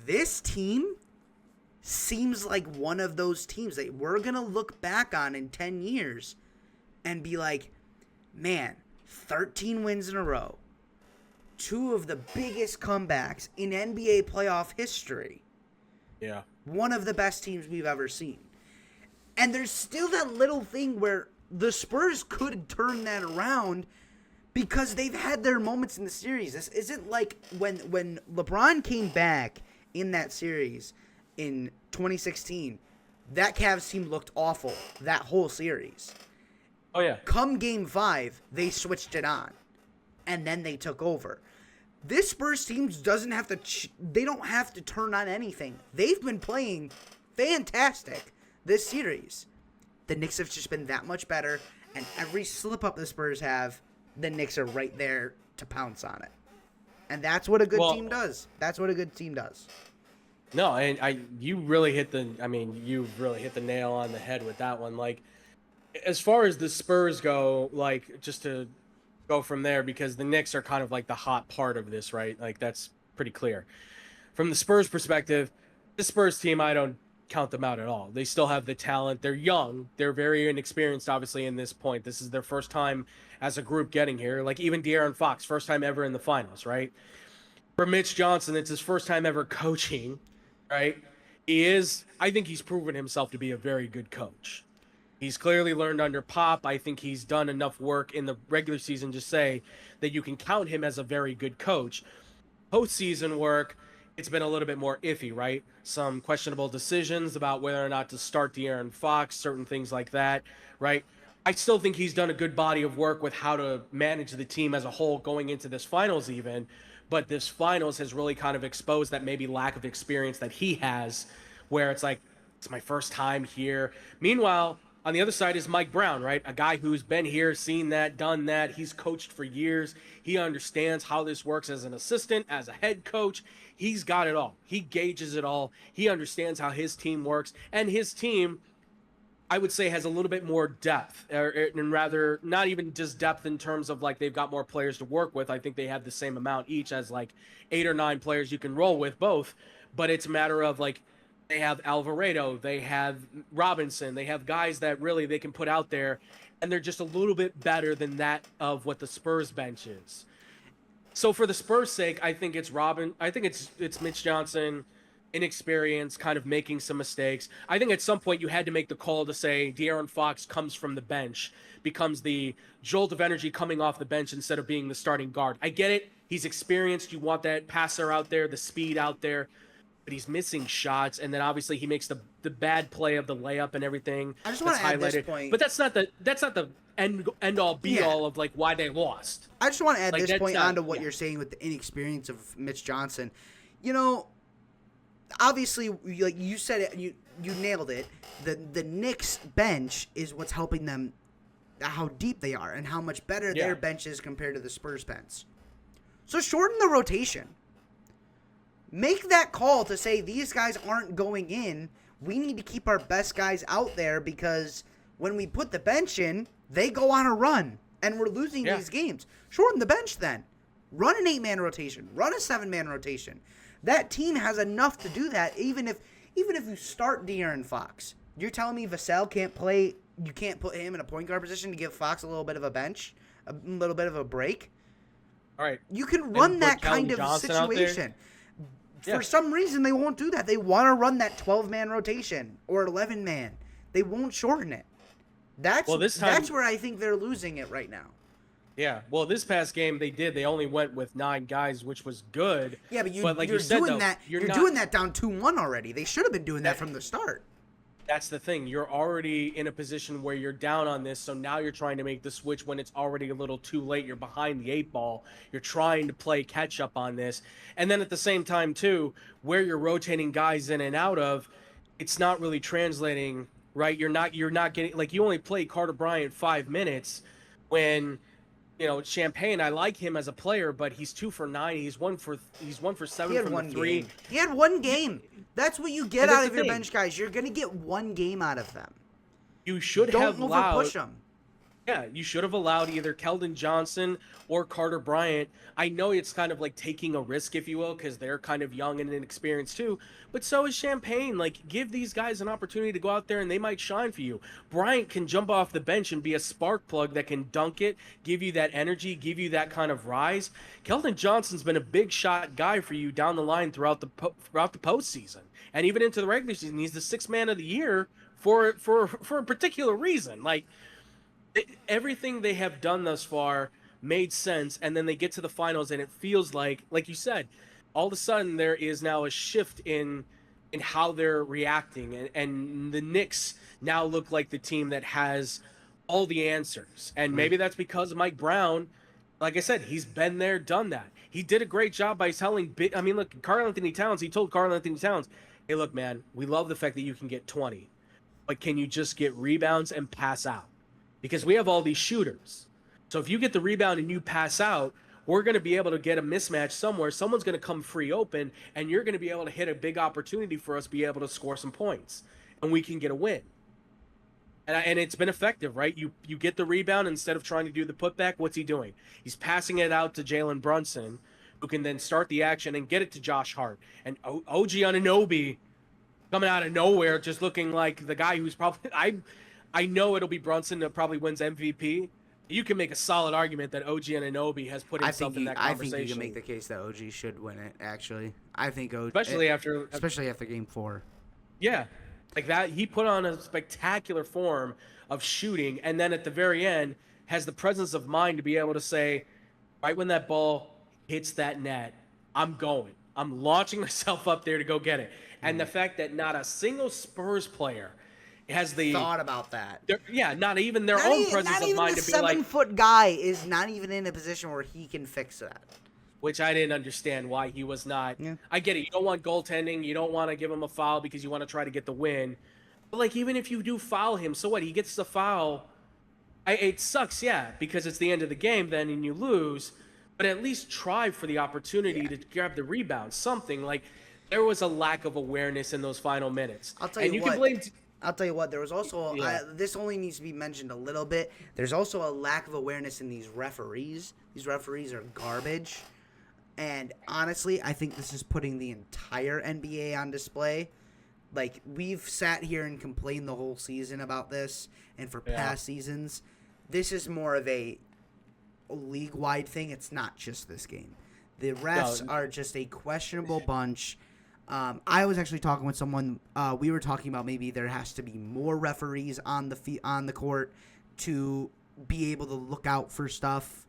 This team seems like one of those teams that we're going to look back on in 10 years and be like, man, 13 wins in a row. 2 of the biggest comebacks in NBA playoff history. Yeah. One of the best teams we've ever seen. And there's still that little thing where the Spurs could turn that around because they've had their moments in the series. This isn't like when LeBron came back in that series in 2016, that Cavs team looked awful that whole series. Oh, yeah. Come Game 5, they switched it on, and then they took over. This Spurs team doesn't have to they don't have to turn on anything. They've been playing fantastic this series. The Knicks have just been that much better, and every slip-up the Spurs have, the Knicks are right there to pounce on it. And that's what a good team does. That's what a good team does. No, and you really hit the nail on the head with that one. Like, as far as the Spurs go, like, just to go from there, because the Knicks are kind of like the hot part of this, right? Like, that's pretty clear. From the Spurs perspective, the Spurs team, I don't count them out at all. They still have the talent. They're young. They're very inexperienced, obviously, in this point. This is their first time as a group getting here. Like, even De'Aaron Fox, first time ever in the finals, right? For Mitch Johnson, it's his first time ever coaching, right? I think he's proven himself to be a very good coach. He's clearly learned under Pop. I think he's done enough work in the regular season to say that you can count him as a very good coach. Postseason work, it's been a little bit more iffy, right? Some questionable decisions about whether or not to start De'Aaron Fox, certain things like that, right? I still think he's done a good body of work with how to manage the team as a whole going into this finals even, but this finals has really kind of exposed that maybe lack of experience that he has, where it's like, it's my first time here. Meanwhile, on the other side is Mike Brown, right? A guy who's been here, seen that, done that. He's coached for years. He understands how this works as an assistant, as a head coach. He's got it all. He gauges it all. He understands how his team works. And his team, I would say, has a little bit more depth, and rather not even just depth in terms of like they've got more players to work with. I think they have the same amount each as like 8 or 9 players you can roll with both. But it's a matter of like They have Alvarado, they have Robinson, they have guys that really they can put out there, and they're just a little bit better than that of what the Spurs bench is. So for the Spurs' sake, I think it's it's Mitch Johnson, inexperience, kind of making some mistakes. I think at some point you had to make the call to say De'Aaron Fox comes from the bench, becomes the jolt of energy coming off the bench instead of being the starting guard. I get it. He's experienced. You want that passer out there, the speed out there, but he's missing shots, and then obviously he makes the bad play of the layup and everything. I just want to add this point, but that's not the end all be all of like why they lost. I just want to add like, this point onto what yeah. you're saying with the inexperience of Mitch Johnson. You know, obviously, like you said it, you nailed it. The Knicks bench is what's helping them, how deep they are and how much better their bench is compared to the Spurs bench. So shorten the rotation. Make that call to say these guys aren't going in. We need to keep our best guys out there because when we put the bench in, they go on a run and we're losing these games. Shorten the bench then. Run an 8-man rotation. Run a 7-man rotation. That team has enough to do that even if you start De'Aaron Fox. You're telling me Vassell can't play, you can't put him in a point guard position to give Fox a little bit of a bench, a little bit of a break? All right. You can run that kind of situation. For some reason, they won't do that. They want to run that 12-man rotation or 11-man. They won't shorten it. That's where I think they're losing it right now. Yeah. Well, this past game they did. They only went with 9 guys, which was good. Yeah, but like you're you said, doing that. You're doing that down 2-1 already. They should have been doing that from the start. That's the thing. You're already in a position where you're down on this, so now you're trying to make the switch when it's already a little too late. You're behind the 8 ball. You're trying to play catch up on this. And then at the same time, too, where you're rotating guys in and out of, it's not really translating, right? You're not getting, like, you only played Carter Bryant 5 minutes when, you know, Champagne, I like him as a player, but he's 2 for 9. He's 1 for 7 from the 3. He had 1 game. That's what you get out of your bench guys. You're going to get 1 game out of them. You should have allowed. Don't overpush them. Yeah, you should have allowed either Keldon Johnson or Carter Bryant. I know it's kind of like taking a risk, if you will, because they're kind of young and inexperienced too. But so is Champagne. Like, give these guys an opportunity to go out there and they might shine for you. Bryant can jump off the bench and be a spark plug that can dunk it, give you that energy, give you that kind of rise. Keldon Johnson's been a big shot guy for you down the line throughout the postseason and even into the regular season. He's the 6th man of the year for a particular reason. Like, everything they have done thus far made sense, and then they get to the finals and it feels like you said, all of a sudden there is now a shift in how they're reacting, and the Knicks now look like the team that has all the answers. And maybe that's because Mike Brown, like I said, he's been there, done that. He did a great job by telling look, Karl-Anthony Towns, he told Karl-Anthony Towns, hey, look, man, we love the fact that you can get 20, but can you just get rebounds and pass out? Because we have all these shooters. So if you get the rebound and you pass out, we're going to be able to get a mismatch somewhere. Someone's going to come free open, and you're going to be able to hit a big opportunity for us to be able to score some points, and we can get a win. And it's been effective, right? You get the rebound instead of trying to do the putback. What's he doing? He's passing it out to Jalen Brunson, who can then start the action and get it to Josh Hart. And OG Anunoby coming out of nowhere, just looking like the guy who's probably I know it'll be Brunson that probably wins MVP. You can make a solid argument that OG Anunoby has put himself in that conversation. I think you can make the case that OG should win it, actually. I think OG... Especially after Game 4. Yeah. Like that, he put on a spectacular form of shooting, and then at the very end has the presence of mind to be able to say, right when that ball hits that net, I'm going. I'm launching myself up there to go get it. And the fact that not a single Spurs player has the thought about that. Not even their own presence of mind to be like, 7-foot guy is not even in a position where he can fix that. Which I didn't understand why he was not. Yeah. I get it. You don't want goaltending. You don't want to give him a foul because you want to try to get the win. But like, even if you do foul him, so what? He gets the foul. It sucks, yeah, because it's the end of the game then and you lose. But at least try for the opportunity to grab the rebound. Something like there was a lack of awareness in those final minutes. I'll tell you what. Can blame. I'll tell you what, there was also, this only needs to be mentioned a little bit, there's also a lack of awareness in these referees. These referees are garbage. And honestly, I think this is putting the entire NBA on display. Like, we've sat here and complained the whole season about this, and for past seasons, this is more of a league-wide thing. It's not just this game. The refs are just a questionable bunch. I was actually talking with someone. We were talking about maybe there has to be more referees on the court to be able to look out for stuff.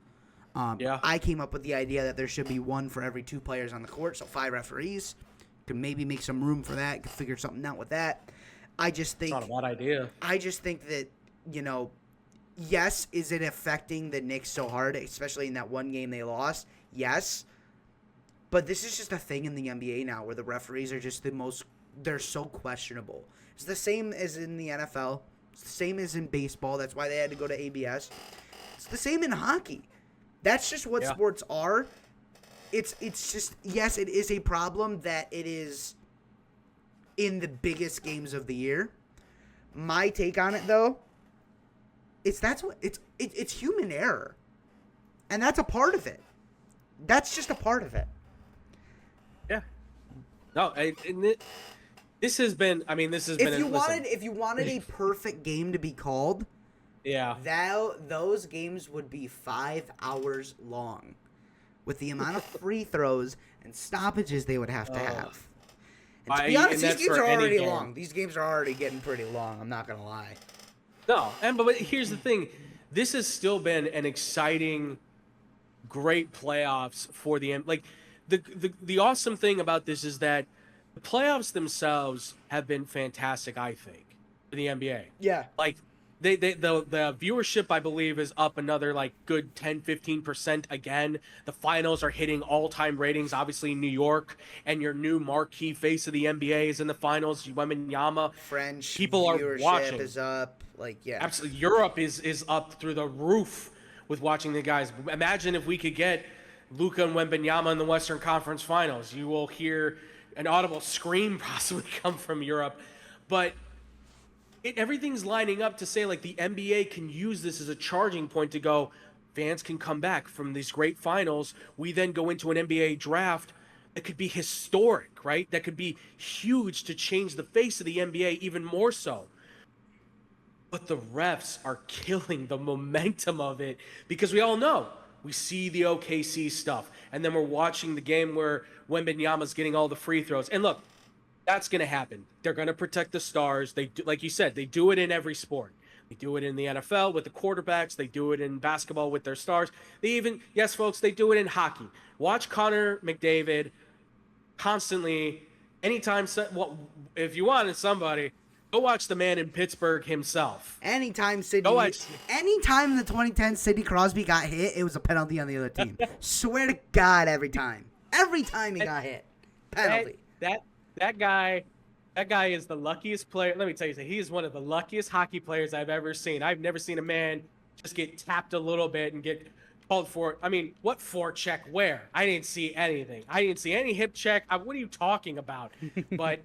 I came up with the idea that there should be one for every 2 players on the court, so 5 referees. Could maybe make some room for that. Could figure something out with that. I just think it's not a bad idea. I just think that, yes, is it affecting the Knicks so hard, especially in that one game they lost? Yes. But this is just a thing in the NBA now where the referees are just they're so questionable. It's the same as in the NFL. It's the same as in baseball. That's why they had to go to ABS. It's the same in hockey. That's just what sports are. It's just, yes, it is a problem that it is in the biggest games of the year. My take on it, though, it's human error. And that's a part of it. That's just a part of it. Yeah. No, this has been. If you wanted a perfect game to be called, those games would be 5 hours long, with the amount of free throws and stoppages they would have to have. And to be honest, these games are already long. These games are already getting pretty long. I'm not gonna lie. No, but here's the thing: this has still been an exciting, great playoffs for the end. Like the awesome thing about this is that the playoffs themselves have been fantastic. I think for the NBA. Yeah. Like the viewership, I believe, is up another like good 10-15% again. The finals are hitting all-time ratings. Obviously, New York and your new marquee face of the NBA is in the finals. Wembanyama. French people are watching. Is up. Absolutely. Europe is up through the roof with watching the guys. Imagine if we could get Luka and Wembanyama in the Western Conference Finals. You will hear an audible scream possibly come from Europe, but everything's lining up to say like the NBA can use this as a charging point to go, fans can come back from these great finals. We then go into an NBA draft that could be historic, right? That could be huge to change the face of the NBA even more so. But the refs are killing the momentum of it because we all know. We see the OKC stuff, and then we're watching the game where Wembanyama's getting all the free throws. And look, that's going to happen. They're going to protect the stars. They do, like you said, they do it in every sport. They do it in the NFL with the quarterbacks. They do it in basketball with their stars. Yes, folks, they do it in hockey. Watch Connor McDavid constantly, anytime, if you wanted somebody, go watch the man in Pittsburgh himself. Anytime the 2010 Sidney Crosby got hit, it was a penalty on the other team. Swear to God, every time. Every time he got hit. Penalty. That guy is the luckiest player. Let me tell you, he is one of the luckiest hockey players I've ever seen. I've never seen a man just get tapped a little bit and get called for. I mean, what forecheck where? I didn't see anything. I didn't see any hip check. What are you talking about? But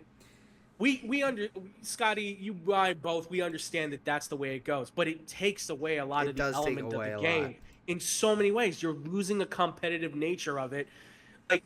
Scotty, you and I both, we understand that that's the way it goes, but it takes away a lot of the element of the game in so many ways. You're losing a competitive nature of it. Like,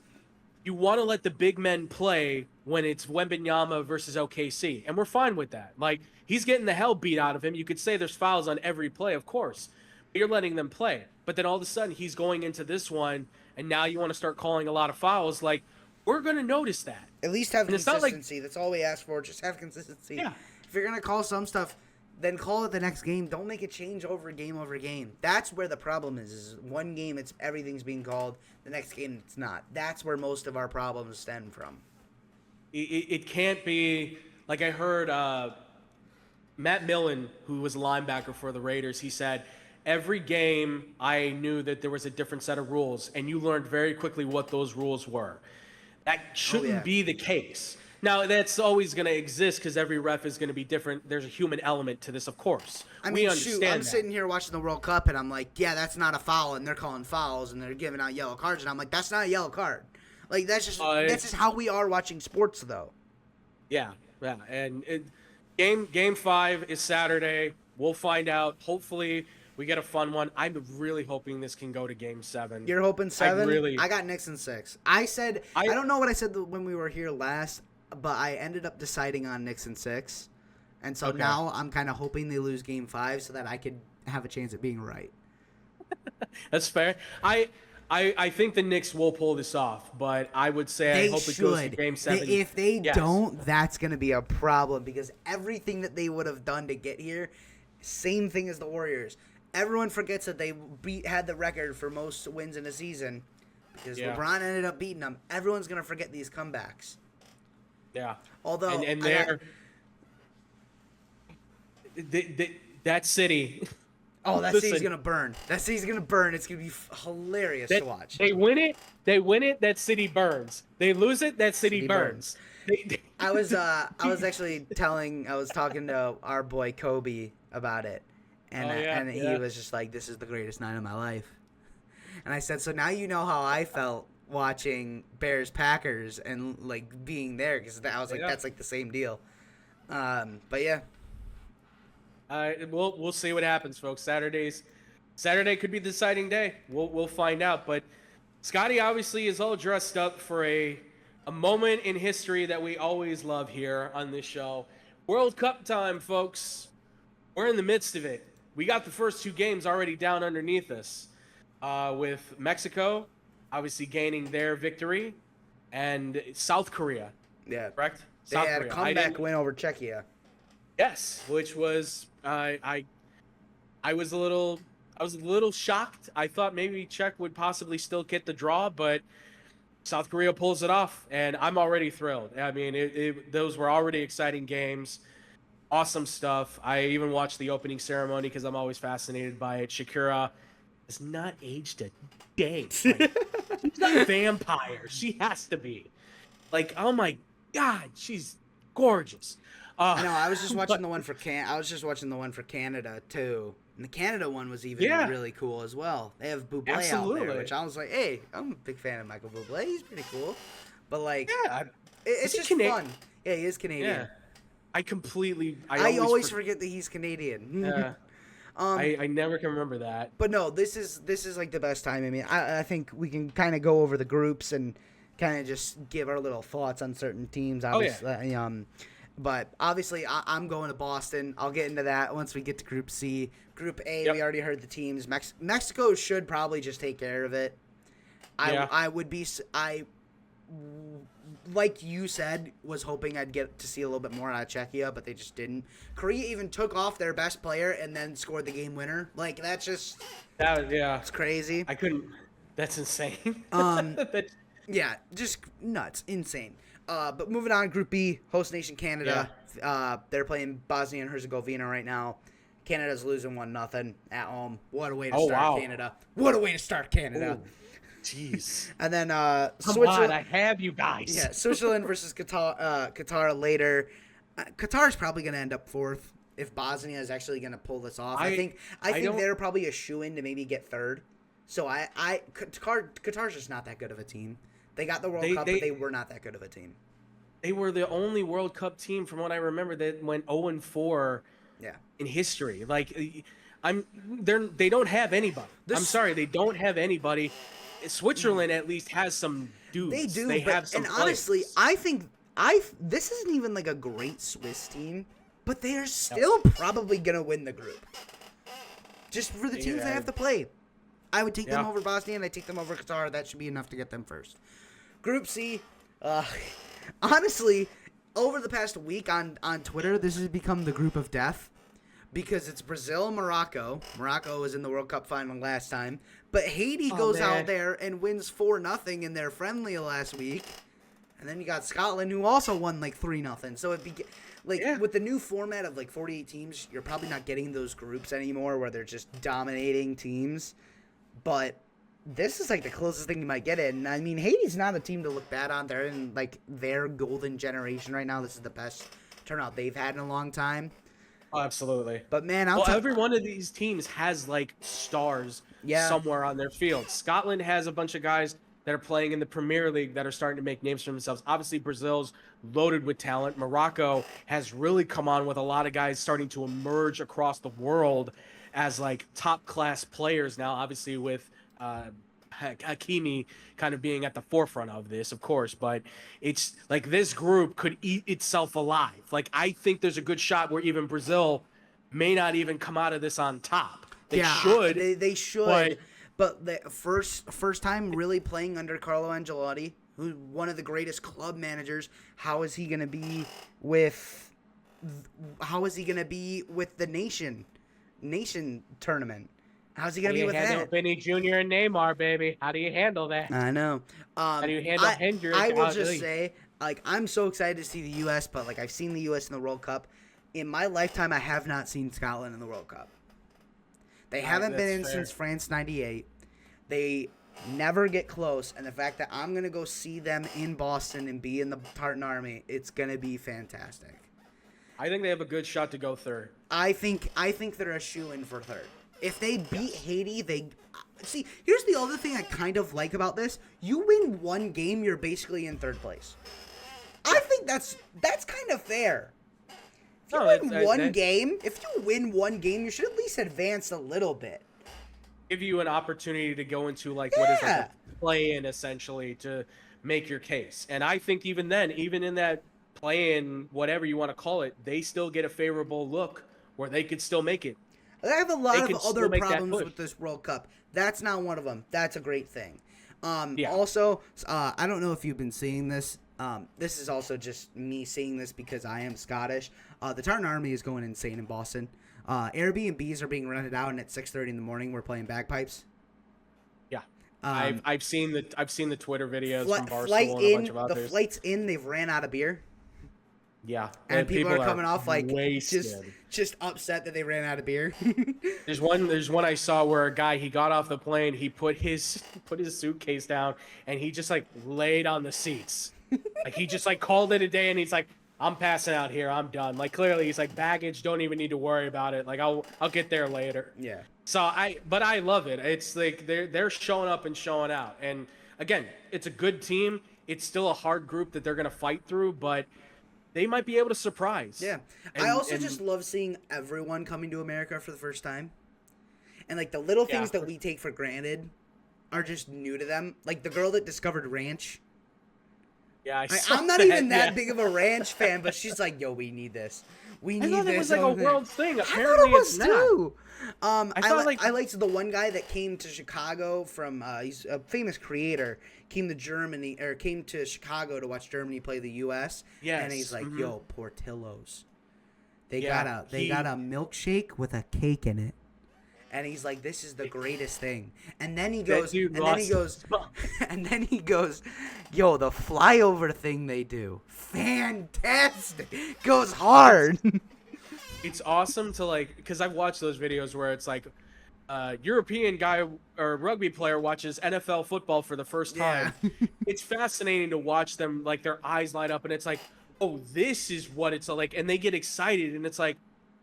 you want to let the big men play when it's Wembanyama versus OKC, and we're fine with that. Like, he's getting the hell beat out of him. You could say there's fouls on every play, of course, but you're letting them play. But then all of a sudden, he's going into this one, and now you want to start calling a lot of fouls. Like, we're going to notice that. At least have consistency. That's all we ask for. Just have consistency. Yeah. If you're going to call some stuff, then call it the next game. Don't make it change over game. That's where the problem is one game everything's being called. The next game it's not. That's where most of our problems stem from. It can't be like I heard Matt Millen, who was a linebacker for the Raiders, he said, every game I knew that there was a different set of rules, and you learned very quickly what those rules were. That shouldn't be the case. Now, that's always going to exist because every ref is going to be different. There's a human element to this, of course. We understand I'm sitting here watching the World Cup, and I'm like, yeah, that's not a foul, and they're calling fouls, and they're giving out yellow cards, and I'm like, that's not a yellow card. Like, that's just how we are watching sports, though. Yeah. And game 5 is Saturday. We'll find out. Hopefully, we get a fun one. I'm really hoping this can go to Game 7. You're hoping 7? I got Knicks in 6. I don't know what I said when we were here last. but I ended up deciding on Knicks in 6, and so Okay. now I'm kind of hoping they lose Game 5 so that I could have a chance at being right. That's fair. I think the Knicks will pull this off, but I would say I They hope it goes to should. Game 7. If they Yes. don't, that's going to be a problem because everything that they would have done to get here, same thing as the Warriors. Everyone forgets that they had the record for most wins in a season because Yeah. LeBron ended up beating them. Everyone's going to forget these comebacks. Yeah. Although, And that city. that Listen. city's going to burn. That city's going to burn. It's going to be hilarious to watch. They win it. They win it. That city burns. They lose it. That city burns. I was actually I was talking to our boy Kobe about it, and he was just like, "This is the greatest night of my life," and I said, "So now you know how I felt watching Bears Packers and like being there because I was like, that's like the same deal." But yeah, we'll see what happens, folks. Saturday could be the deciding day. We'll find out. But Scotty obviously is all dressed up for a moment in history that we always love here on this show. World Cup time, folks. We're in the midst of it. We got the first 2 games already down underneath us, with Mexico obviously gaining their victory, and South Korea. yeah, Correct. they South had Korea. a comeback win over Czechia. Yes, which was I was a little shocked. I thought maybe Czech would possibly still get the draw, but South Korea pulls it off, and I'm already thrilled. I mean, those were already exciting games. Awesome stuff. I even watched the opening ceremony because I'm always fascinated by it. Shakira has not aged a day. Like, she's not a vampire. She has to be. Like, oh my God, she's gorgeous. I know. I was just watching the one for Canada too, and the Canada one was even really cool as well. They have Bublé out there, which I was like, "Hey, I'm a big fan of Michael Bublé. He's pretty cool." But like, it's just fun. Yeah, he is Canadian. Yeah, I always forget that he's Canadian. Yeah. I never can remember that. But no, this is like the best time. I mean, I think we can kind of go over the groups and kind of just give our little thoughts on certain teams. Obviously, but obviously, I'm going to Boston. I'll get into that once we get to Group C. Group A, we already heard the teams. Mexico should probably just take care of it. Like you said, was hoping I'd get to see a little bit more out of Czechia, but they just didn't. Korea even took off their best player and then scored the game winner. Like, that's just... It's crazy. I couldn't... That's insane. Yeah, just nuts. Insane. But moving on, Group B, host nation Canada. Yeah. They're playing Bosnia and Herzegovina right now. Canada's losing 1-0 at home. What a way to start Canada. What a way to start Canada. Ooh. Jeez. And then Switzerland. I have you guys. Yeah, Switzerland versus Qatar later. Qatar's probably going to end up 4th if Bosnia is actually going to pull this off. I think they're probably a shoo-in to maybe get 3rd. So Qatar's just not that good of a team. They got the World Cup, but they were not that good of a team. They were the only World Cup team, from what I remember, that went 0-4 in history. Like, they don't have anybody. I'm sorry, they don't have anybody. Switzerland at least has some dudes. They do. Have some players. Honestly, I think this isn't even like a great Swiss team, but they are still probably gonna win the group. Just for the teams they have to play. I would take them over Bosnia, and I take them over Qatar. That should be enough to get them first. Group C, honestly, over the past week on Twitter, this has become the group of death because it's Brazil and Morocco. Morocco was in the World Cup final last time, but Haiti goes out there and wins 4-0 in their friendly last week. And then you got Scotland, who also won like 3-0. So with the new format of like 48 teams, you're probably not getting those groups anymore where they're just dominating teams. But this is like the closest thing you might get in. I mean, Haiti's not a team to look bad on. They're in like their golden generation right now. This is the best turnout they've had in a long time. Oh, absolutely. But man, every one of these teams has like stars somewhere on their field. Scotland has a bunch of guys that are playing in the Premier League that are starting to make names for themselves. Obviously, Brazil's loaded with talent. Morocco has really come on with a lot of guys starting to emerge across the world as like top class players now. Obviously, with Hakimi kind of being at the forefront of this, of course, but it's like this group could eat itself alive. Like I think there's a good shot where even Brazil may not even come out of this on top. They should. They should. But the first time really playing under Carlo Ancelotti, who's one of the greatest club managers, how is he going to be with the nation tournament? How's he going to be with that? Vinny Jr. and Neymar, baby. How do you handle that? I know. How do you handle Hendrick? I will just say, like, I'm so excited to see the U.S., but, like, I've seen the U.S. in the World Cup. In my lifetime, I have not seen Scotland in the World Cup. They haven't been in since France 98. They never get close, and the fact that I'm going to go see them in Boston and be in the Tartan Army, it's going to be fantastic. I think they have a good shot to go third. I think they're a shoo-in for third. If they beat Haiti, see, here's the other thing I kind of like about this. You win one game, you're basically in third place. I think that's kind of fair. If you win one game, you should at least advance a little bit. Give you an opportunity to go into what is like a play-in essentially to make your case. And I think even then, even in that play-in, whatever you want to call it, they still get a favorable look where they could still make it. I have a lot of other problems with this World Cup. That's not one of them. That's a great thing. Also, I don't know if you've been seeing this. This is also just me seeing this because I am Scottish. The Tartan Army is going insane in Boston. Airbnbs are being rented out, and at 6:30 in the morning, we're playing bagpipes. Yeah, I've seen the Twitter videos from Barcelona and a bunch of others. The flight's in. They've ran out of beer. Yeah, and people are coming off like just upset that they ran out of beer. There's one I saw where a guy, he got off the plane, he put his suitcase down, and he just like laid on the seats. Like he just like called it a day, and he's like, I'm passing out here, I'm done. Like clearly he's like, baggage, don't even need to worry about it. Like I'll get there later. Yeah. So I love it. It's like they're showing up and showing out. And again, it's a good team. It's still a hard group that they're gonna fight through, but they might be able to surprise. Yeah. I also just love seeing everyone coming to America for the first time. And, like, the little things that we take for granted are just new to them. Like, the girl that discovered ranch. Yeah, I'm not even that big of a ranch fan, but she's like, yo, we need this. We need this. I thought it was like a world thing. Apparently it's not. Too. I liked the one guy that came to Chicago from he's a famous creator, came to Chicago to watch Germany play the US. Yes. And he's like, yo, Portillo's. They got a milkshake with a cake in it. And he's like, this is the greatest thing. And then he goes, yo, the flyover thing they do, fantastic. Goes hard. It's awesome to because I've watched those videos where it's like European guy or rugby player watches NFL football for the first time. Yeah. It's fascinating to watch them, like their eyes light up, and it's like, oh, this is what it's like, and they get excited, and it's like,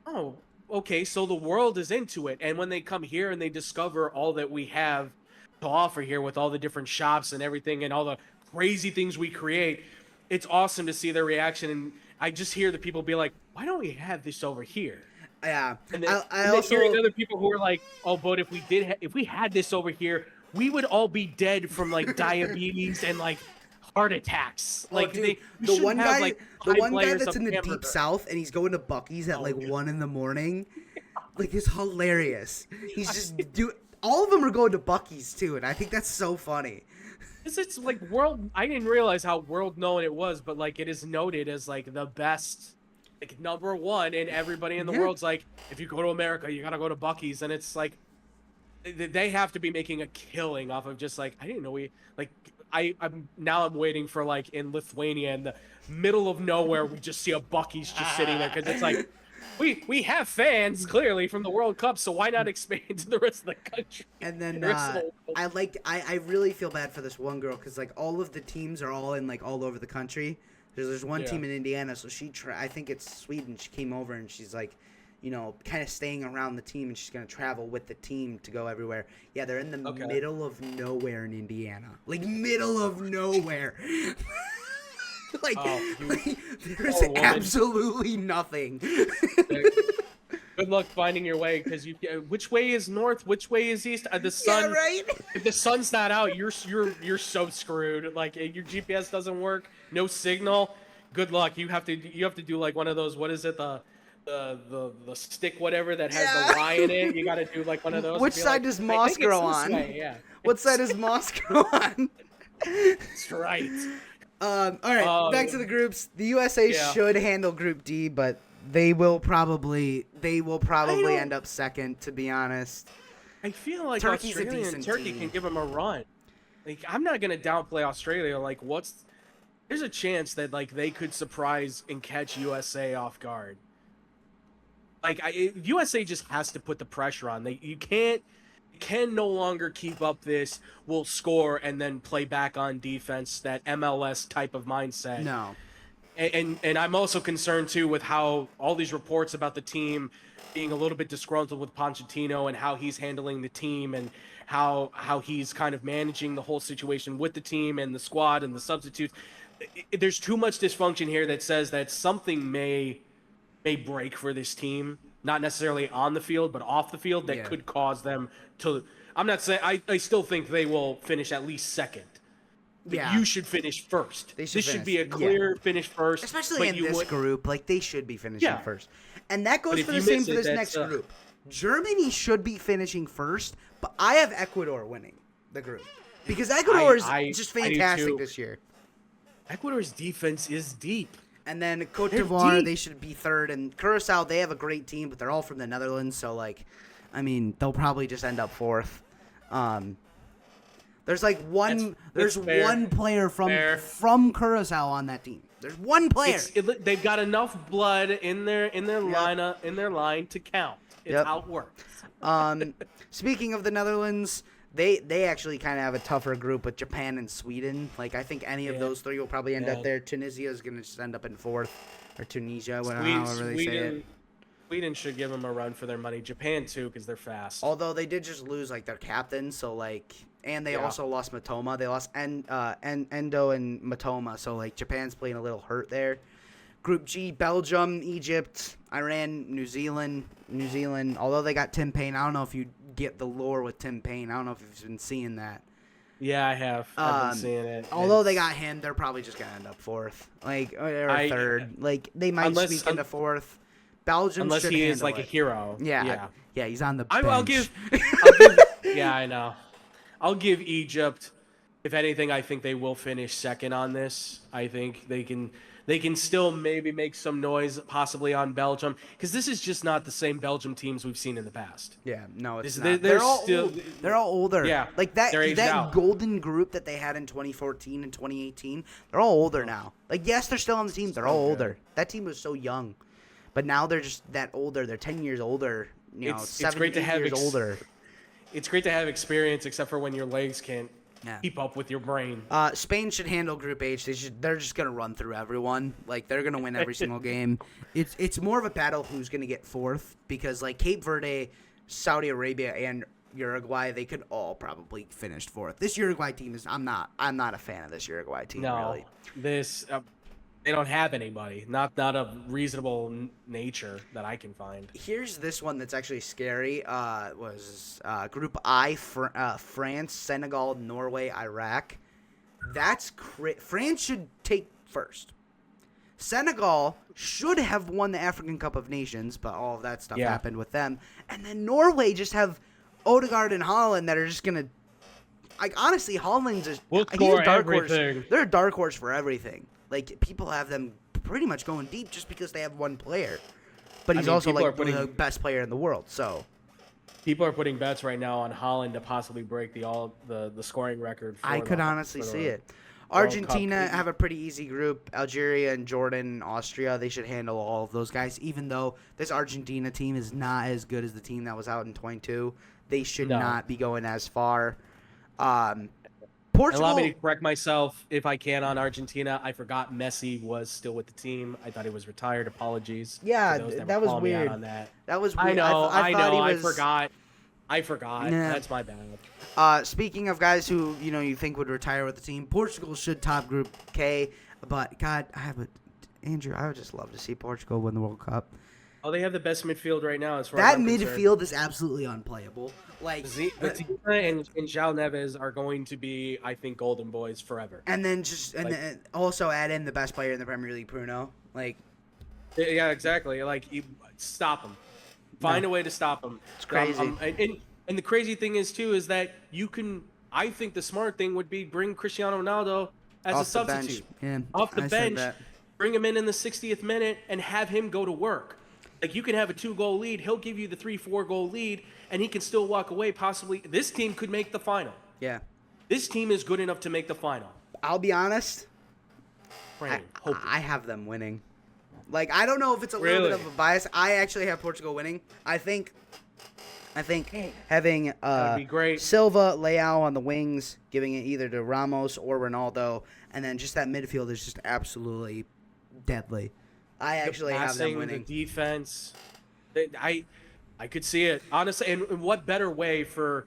oh, okay, so the world is into it. And when they come here and they discover all that we have to offer here with all the different shops and everything and all the crazy things we create, it's awesome to see their reaction. And I just hear the people be like, why don't we have this over here? Yeah. And then, hearing other people who are like, oh, but if we had this over here, we would all be dead from like diabetes and like heart attacks. Like dude, the one guy that's in the deep south and he's going to Buc-ee's at 1 in the morning. Like, it's hilarious. He's just all of them are going to Buc-ee's too, and I think that's so funny. It's like world. I didn't realize how world known it was, but like it is noted as like the best, like number one, and everybody in the world's like, if you go to America, you gotta go to Buc-ee's, and it's like they have to be making a killing off of just like, I didn't know I'm waiting for like in Lithuania in the middle of nowhere we just see a Buc-ee's just sitting there because it's like we have fans clearly from the World Cup, so why not expand to the rest of the country? And then I really feel bad for this one girl because like all of the teams are all in like all over the country. There's one team in Indiana, so I think it's Sweden. She came over and she's like, you know, kind of staying around the team, and she's going to travel with the team to go everywhere. Yeah, they're in the middle of nowhere in Indiana. Like, middle of nowhere. There's absolutely nothing. Good luck finding your way, because which way is north? Which way is east? The sun. Yeah, right. If the sun's not out, you're so screwed. Like your GPS doesn't work, no signal. Good luck. You have to do like one of those. What is it? The stick whatever that has Yeah. the Y in it. You got to do like one of those. Which and be side like, does "I moss think it's grow this on? way." Yeah. What side does moss grow on? That's right. All right, back to the groups. The USA should handle Group D, but they will probably end up second. To be honest, I feel like Turkey's a Australia and decent Turkey team. can give them a run. Like, I'm not gonna downplay Australia. Like, there's a chance that like they could surprise and catch USA off guard. Like, USA just has to put the pressure on. You can no longer keep up this we'll score and then play back on defense, that MLS type of mindset. No. And I'm also concerned too with how all these reports about the team being a little bit disgruntled with Pochettino and how he's handling the team and how he's kind of managing the whole situation with the team and the squad and the substitutes. There's too much dysfunction here that says that something may break for this team, not necessarily on the field, but off the field, that could cause them to. I'm not saying I still think they will finish at least second. But you should finish first. This should be a clear finish first. Especially in this group, like they should be finishing first. And that goes for the same for this next group. Germany should be finishing first, but I have Ecuador winning the group. Because Ecuador is just fantastic this year. Ecuador's defense is deep. And then Cote d'Ivoire, they should be third. And Curacao, they have a great team, but they're all from the Netherlands. So, like, I mean, they'll probably just end up fourth. There's like one player from Curacao on that team. There's one player. They've got enough blood in their lineup, in their line to count. It's how it works. Speaking of the Netherlands, they actually kind of have a tougher group with Japan and Sweden. Like, I think any of those three will probably end up there. Tunisia is going to just end up in fourth, or Tunisia, however they say it. Sweden should give them a run for their money. Japan too, because they're fast. Although they did just lose like their captain, so like, and they also lost Matoma. They lost Endo and Matoma, so like Japan's playing a little hurt there. Group G: Belgium, Egypt, Iran, New Zealand. Although they got Tim Payne, I don't know if you get the lore with Tim Payne. I don't know if you've been seeing that. Yeah, I have. I've been seeing it. Although they got him, they're probably just gonna end up fourth, like or third. Like they might sneak into fourth. Belgium unless should he is like it. a hero. Yeah, he's on the bench. I'll give. Yeah, I know. I'll give Egypt. If anything, I think they will finish second on this. I think they can still maybe make some noise, possibly on Belgium, because this is just not the same Belgium teams we've seen in the past. Yeah, no, it's not. They're all older. Yeah, like that golden group that they had in 2014 and 2018. They're all older now. Like, yes, they're still on the team. They're all older. That team was so young. But now they're just that older. They're 10 years older. You know, 7 years older. It's great to have experience, except for when your legs can't keep up with your brain. Spain should handle Group H. They're just gonna run through everyone. Like, they're gonna win every single game. It's more of a battle who's gonna get fourth, because like Cape Verde, Saudi Arabia, and Uruguay, they could all probably finish fourth. This Uruguay team is I'm not a fan of this Uruguay team. Really. They don't have anybody, not of reasonable nature that I can find. Here's this one that's actually scary. Was Group I: France, Senegal, Norway, Iraq. France should take first. Senegal should have won the African Cup of Nations, but all of that stuff happened with them. And then Norway just have Odegaard and Haaland that are just gonna. Like, honestly, Haaland's he's a dark horse. They're a dark horse for everything. Like, people have them pretty much going deep just because they have one player. But he's also like the best player in the world. So people are putting bets right now on Haaland to possibly break the scoring record. I could honestly see it. Argentina have a pretty easy group. Algeria and Jordan and Austria, they should handle all of those guys. Even though this Argentina team is not as good as the team that was out in 22, they should not be going as far. Portugal. Allow me to correct myself if I can on Argentina. I forgot Messi was still with the team. I thought he was retired. Apologies. Yeah, that was weird. That was weird. I know. I forgot. Nah. That's my bad. Speaking of guys who you think would retire with the team, Portugal should top Group K. But God, Andrew, I would just love to see Portugal win the World Cup. Oh, they have the best midfield right now, as far as That I'm concerned. midfield is absolutely unplayable. Like, Benzema and João Neves are going to be, I think, golden boys forever. and then then also add in the best player in the Premier League, Bruno. Like, Yeah, exactly. Like, stop them. Find a way to stop them. It's crazy. And the crazy thing is too is that you can. I think the smart thing would be bring Cristiano Ronaldo as a substitute off the bench, bring him in the 60th minute, and have him go to work. Like, you can have a 2-goal lead. He'll give you the 3-4 goal lead, and he can still walk away. Possibly, this team could make the final. Yeah. This team is good enough to make the final. I'll be honest. Praying, I have them winning. Like, I don't know if it's a little bit of a bias. I actually have Portugal winning. I think having That'd be great. Silva, Leao on the wings, giving it either to Ramos or Ronaldo, and then just that midfield is just absolutely deadly. I actually have them winning. The defense, I could see it honestly. And what better way for?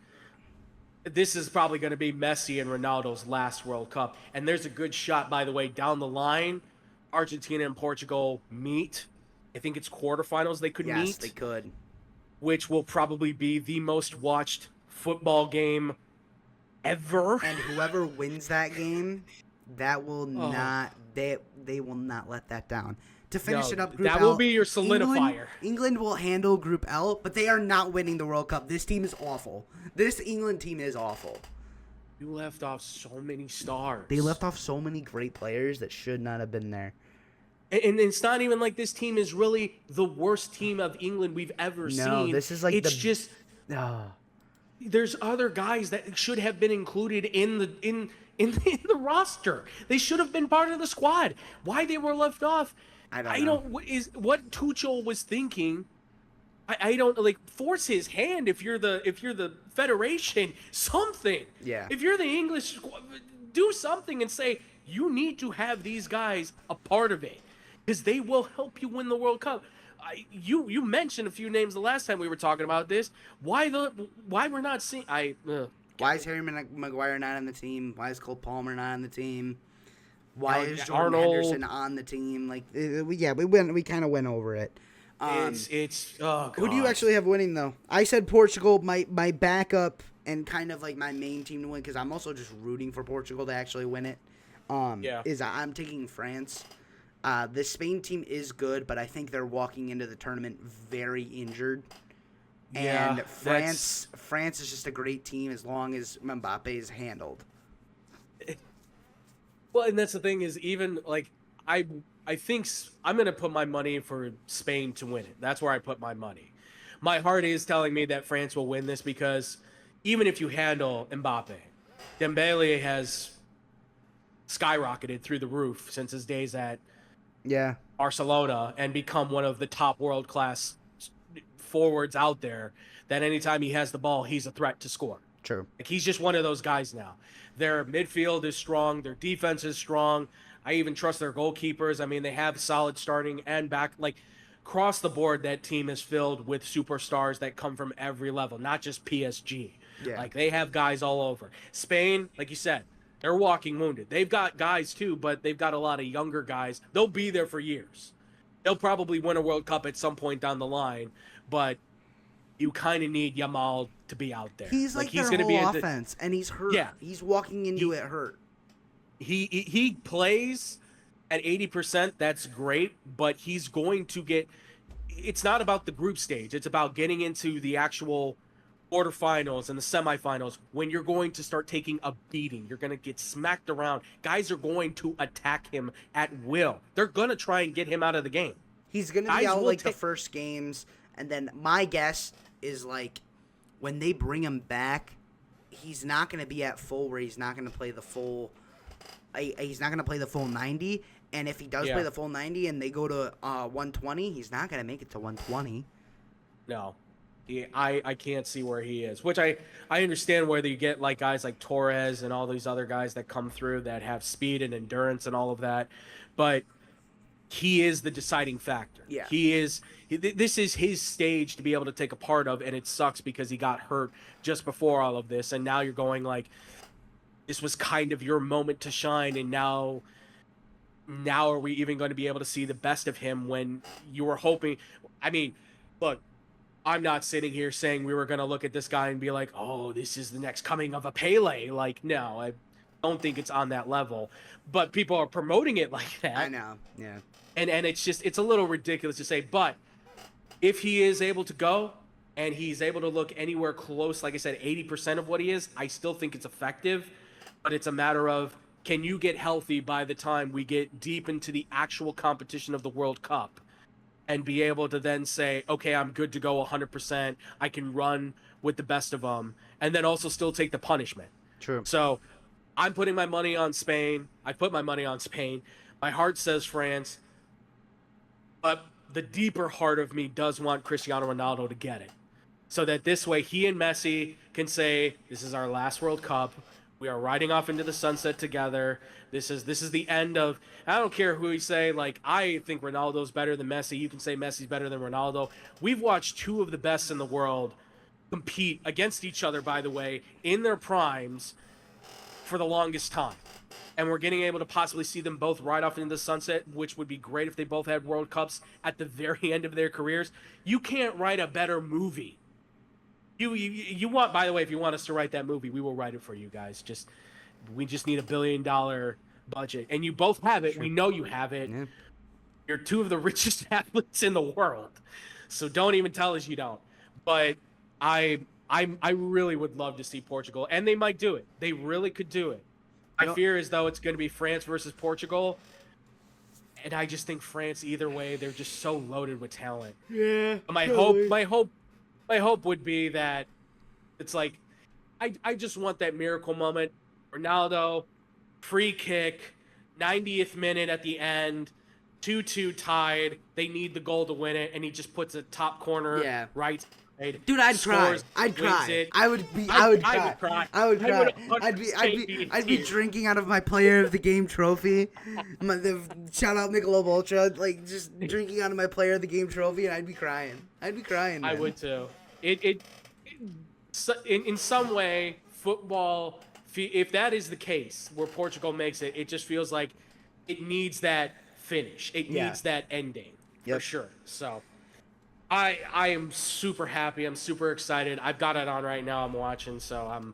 This is probably going to be Messi and Ronaldo's last World Cup, and there's a good shot, by the way, down the line. Argentina and Portugal meet. I think it's quarterfinals they could meet. Yes, they could. Which will probably be the most watched football game ever. And whoever wins that game, that will not they will not let that down. To finish it up, Group L, that will be your solidifier. England will handle Group L, but they are not winning the World Cup. This team is awful. This England team is awful. You left off so many stars. They left off so many great players that should not have been there. And it's not even like this team is really the worst team of England we've ever seen. No, this is like just there's other guys that should have been included in the roster. They should have been part of the squad. Why they were left off? I don't what Tuchel was thinking. I don't like force his hand if you're the federation, something. Yeah. If you're the English, do something and say you need to have these guys a part of it because they will help you win the World Cup. You mentioned a few names the last time we were talking about this. Why we're not seeing? Why is Harry Maguire not on the team? Why is Cole Palmer not on the team? Why is Jordan Henderson on the team? Like, we kind of went over it. It's oh God. Who do you actually have winning though? I said Portugal, my backup and kind of like my main team to win because I'm also just rooting for Portugal to actually win it. Is I'm taking France. The Spain team is good, but I think they're walking into the tournament very injured. Yeah, and France is just a great team as long as Mbappe is handled. Well, and that's the thing is even like I think I'm going to put my money for Spain to win it. That's where I put my money. My heart is telling me that France will win this because even if you handle Mbappe, Dembele has skyrocketed through the roof since his days at Barcelona and become one of the top world-class forwards out there that anytime he has the ball, he's a threat to score. True. Like, he's just one of those guys now. Their midfield is strong. Their defense is strong. I even trust their goalkeepers. I mean, they have solid starting and back. Like, across the board, that team is filled with superstars that come from every level, not just PSG. Yeah. Like, they have guys all over. Spain, like you said, they're walking wounded. They've got guys, too, but they've got a lot of younger guys. They'll be there for years. They'll probably win a World Cup at some point down the line, but you kind of need Yamal to be out there. He's like their whole offense, and he's hurt. Yeah. He's walking into it hurt. He plays at 80%. That's great, but he's going to get. It's not about the group stage. It's about getting into the actual quarterfinals and the semifinals when you're going to start taking a beating. You're going to get smacked around. Guys are going to attack him at will. They're going to try and get him out of the game. He's going to be out like the first games, and then my guess is like when they bring him back, he's not going to be at full where he's not going to play the full. He's not going to play the full 90, and if he does play the full 90 and they go to 120, he's not going to make it to 120. No. I can't see where he is, which I understand whether you get like guys like Torres and all these other guys that come through that have speed and endurance and all of that, but he is the deciding factor. Yeah. This is his stage to be able to take a part of, and it sucks because he got hurt just before all of this, and now you're going like, this was kind of your moment to shine, and now now are we even going to be able to see the best of him when you were hoping? I mean, look, I'm not sitting here saying we were going to look at this guy and be like, oh, this is the next coming of a Pele. Like, no, I don't think it's on that level. But people are promoting it like that. I know, yeah. And it's a little ridiculous to say. But if he is able to go and he's able to look anywhere close, like I said, 80% of what he is, I still think it's effective. But it's a matter of, can you get healthy by the time we get deep into the actual competition of the World Cup? And be able to then say, okay, I'm good to go 100%. I can run with the best of them, and then also still take the punishment. True. So I'm putting my money on Spain. I put my money on Spain. My heart says France, but the deeper heart of me does want Cristiano Ronaldo to get it, so that this way he and Messi can say, this is our last World Cup. We are riding off into the sunset together. This is the end of. I don't care who you say. Like, I think Ronaldo's better than Messi. You can say Messi's better than Ronaldo. We've watched two of the best in the world compete against each other, by the way, in their primes for the longest time. And we're getting able to possibly see them both ride off into the sunset, which would be great if they both had World Cups at the very end of their careers. You can't write a better movie. You want, by the way, if you want us to write that movie, we will write it for you guys. We just need $1 billion budget, and you both have it. Sure. We know you have it. Yeah. You're two of the richest athletes in the world, so don't even tell us you don't. But I really would love to see Portugal, and they might do it. They really could do it. I fear as though it's going to be France versus Portugal, and I just think France either way. They're just so loaded with talent. Yeah. My hope would be that it's like, I just want that miracle moment. Ronaldo, free kick, 90th minute at the end, 2-2 tied. They need the goal to win it, and he just puts a top corner right. Dude, I'd cry. I'd cry. I would cry. I'd be drinking out of my Player of the Game trophy. Shout out Michelob Ultra, like just drinking out of my Player of the Game trophy, and I'd be crying. Man. I would too. In some way, football, if that is the case where Portugal makes it, it just feels like it needs that finish. It needs that ending for sure. So I am super happy. I'm super excited. I've got it on right now. I'm watching. So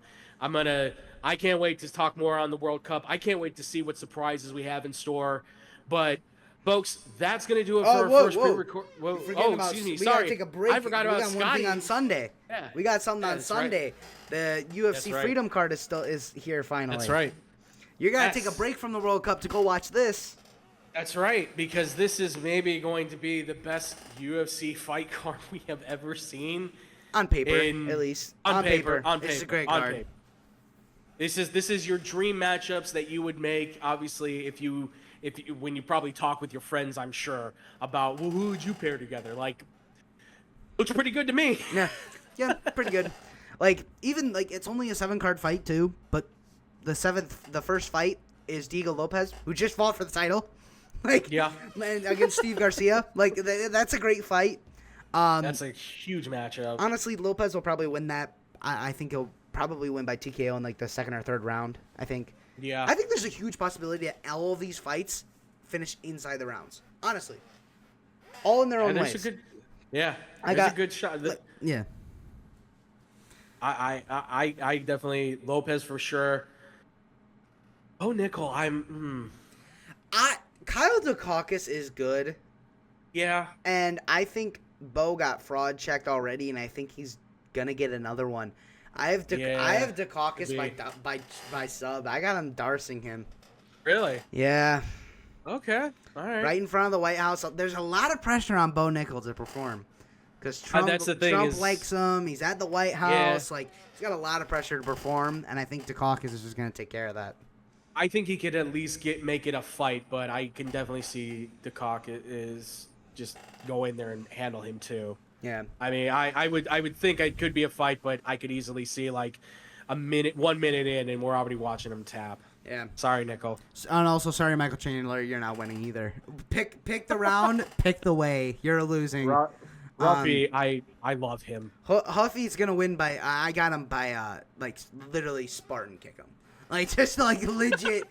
I can't wait to talk more on the World Cup. I can't wait to see what surprises we have in store. But folks, that's going to do it for our first pre-record. Excuse me. We Sorry. gotta take a break. I forgot about Scotty. One thing on Sunday. Yeah. We got something on Sunday. Right. The UFC Freedom card is here finally. That's right. You're going to take a break from the World Cup to go watch this. That's right, because this is maybe going to be the best UFC fight card we have ever seen. On paper, at least. On paper. This is a great card. This is your dream matchups that you would make, obviously, when you probably talk with your friends, I'm sure, about, well, who would you pair together? Like, looks pretty good to me. Yeah, pretty good. It's only a 7-card fight, too, but the first fight is Diego Lopez, who just fought for the title. Against Steve Garcia. That's a great fight. That's a huge matchup. Honestly, Lopez will probably win that. I think he'll probably win by TKO in the second or third round, I think. Yeah. I think there's a huge possibility that all of these fights finish inside the rounds. Honestly. All in their own ways. A good shot. Yeah. I definitely, Lopez for sure. Oh, Nickel, Kyle Dukakis is good. Yeah. And I think Bo got fraud checked already, and I think he's going to get another one. I have Dukakis by sub. I got him darsing him. Really? Yeah. Okay. All right. Right in front of the White House. There's a lot of pressure on Bo Nickel to perform. Because Trump likes him. He's at the White House. Yeah. He's got a lot of pressure to perform, and I think Dukakis is just going to take care of that. I think he could at least make it a fight, but I can definitely see Dukakis is just go in there and handle him too. Yeah. I mean, I would think it could be a fight, but I could easily see 1 minute in, and we're already watching him tap. Yeah. Sorry, Nickel. And also, sorry, Michael Chandler, you're not winning either. Pick the round, pick the way. You're losing. Ruffy, I love him. Huffy's gonna win by. I got him by literally Spartan kick him. Legit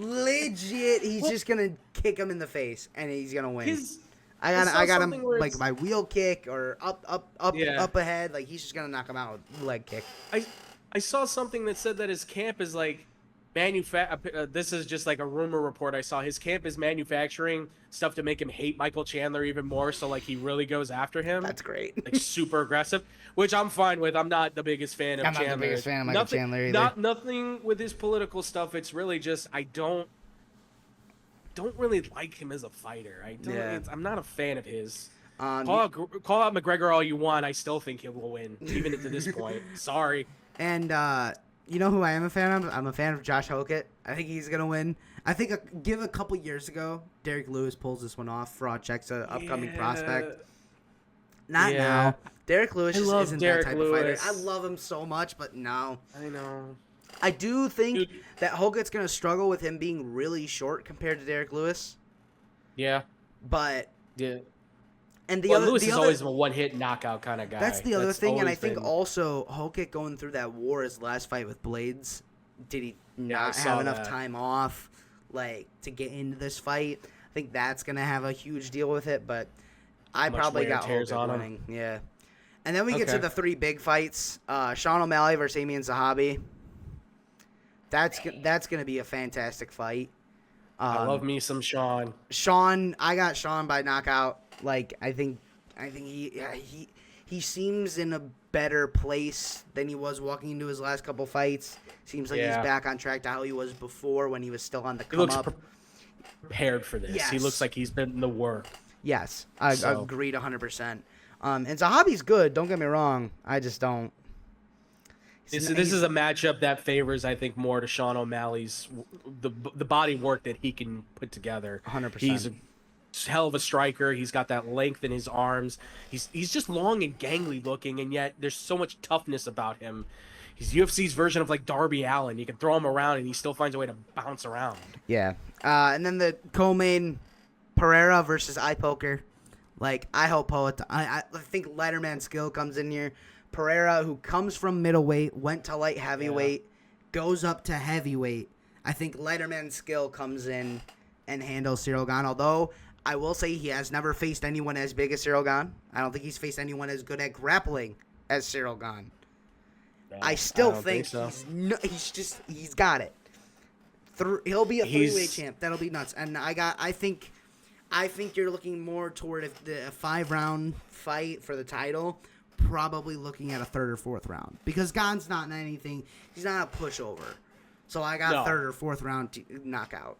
Legit, he's just gonna kick him in the face, and he's gonna win. I saw got something him where like it's- my wheel kick or Yeah. up ahead. Like he's just gonna knock him out with leg kick. I saw something that said that his camp is like this is just like a rumor report I saw. His camp is manufacturing stuff to make him hate Michael Chandler even more, so like he really goes after him. That's great. Like super aggressive, which I'm fine with. I'm not the biggest fan of Chandler. I'm not the biggest fan of Michael Chandler either. Nothing with his political stuff. It's really just I don't really like him as a fighter. I'm not a fan of his. Call out McGregor all you want. I still think he will win, even to this point. Sorry. And you know who I am a fan of? I'm a fan of Josh Hokett. I think he's gonna win. I think give a couple years ago, Derek Lewis pulls this one off. Frochek's an upcoming prospect. Not now. Derek Lewis just isn't that type of fighter. I love him so much, but no. I know. I do think that Hokett's gonna struggle with him being really short compared to Derek Lewis. Yeah. But yeah. And Lewis is always a one-hit knockout kind of guy. That's the other thing, and I think also Hokett going through that war, his last fight with Blades, did he not have enough time off, like, to get into this fight? I think that's gonna have a huge deal with it, but I probably got Hokett winning. Yeah, and then we get to the three big fights: Sean O'Malley versus Amian Zahabi. That's gonna be a fantastic fight. I love me some Sean. I got Sean by knockout. Like I think he seems in a better place than he was walking into his last couple fights. Seems like he's back on track to how he was before when he was still on the come up. He looks prepared for this. Yes. He looks like he's been in the work. Yes, I agreed 100%. And Zahabi's good. Don't get me wrong. I just don't. This is a matchup that favors, I think, more to Sean O'Malley's the body work that he can put together. 100%. He's a hell of a striker. He's got that length in his arms. He's just long and gangly looking, and yet there's so much toughness about him. He's UFC's version of like Darby Allin. You can throw him around, and he still finds a way to bounce around. Yeah. And then the co-main, Pereira versus Eye Poker. Like I hope I think Letterman skill comes in here. Pereira, who comes from middleweight, went to light heavyweight, goes up to heavyweight. I think Letterman's skill comes in and handles Cyril Gane. Although I will say he has never faced anyone as big as Cyril Gane. I don't think he's faced anyone as good at grappling as Cyril Gane. No, I still think so. He's got it. He'll be a three-weight champ. That'll be nuts. And I think you're looking more toward a 5-round fight for the title. Probably looking at a third or fourth round because Gane's not in anything. He's not a pushover. So I got third or fourth round knockout.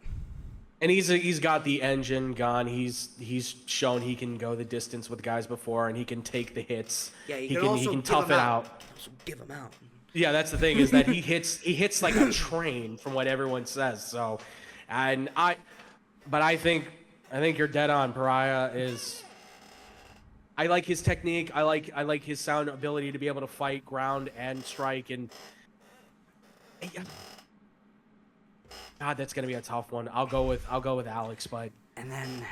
And he's got the engine gone. He's shown he can go the distance with guys before, and he can take the hits. Yeah, he can tough it out. Give him out. Yeah, that's the thing is that he hits like a train from what everyone says. So, but I think you're dead on. Pereira is. I like his technique. I like his sound ability to be able to fight ground and strike. And God, that's gonna be a tough one. I'll go with Alex, but and then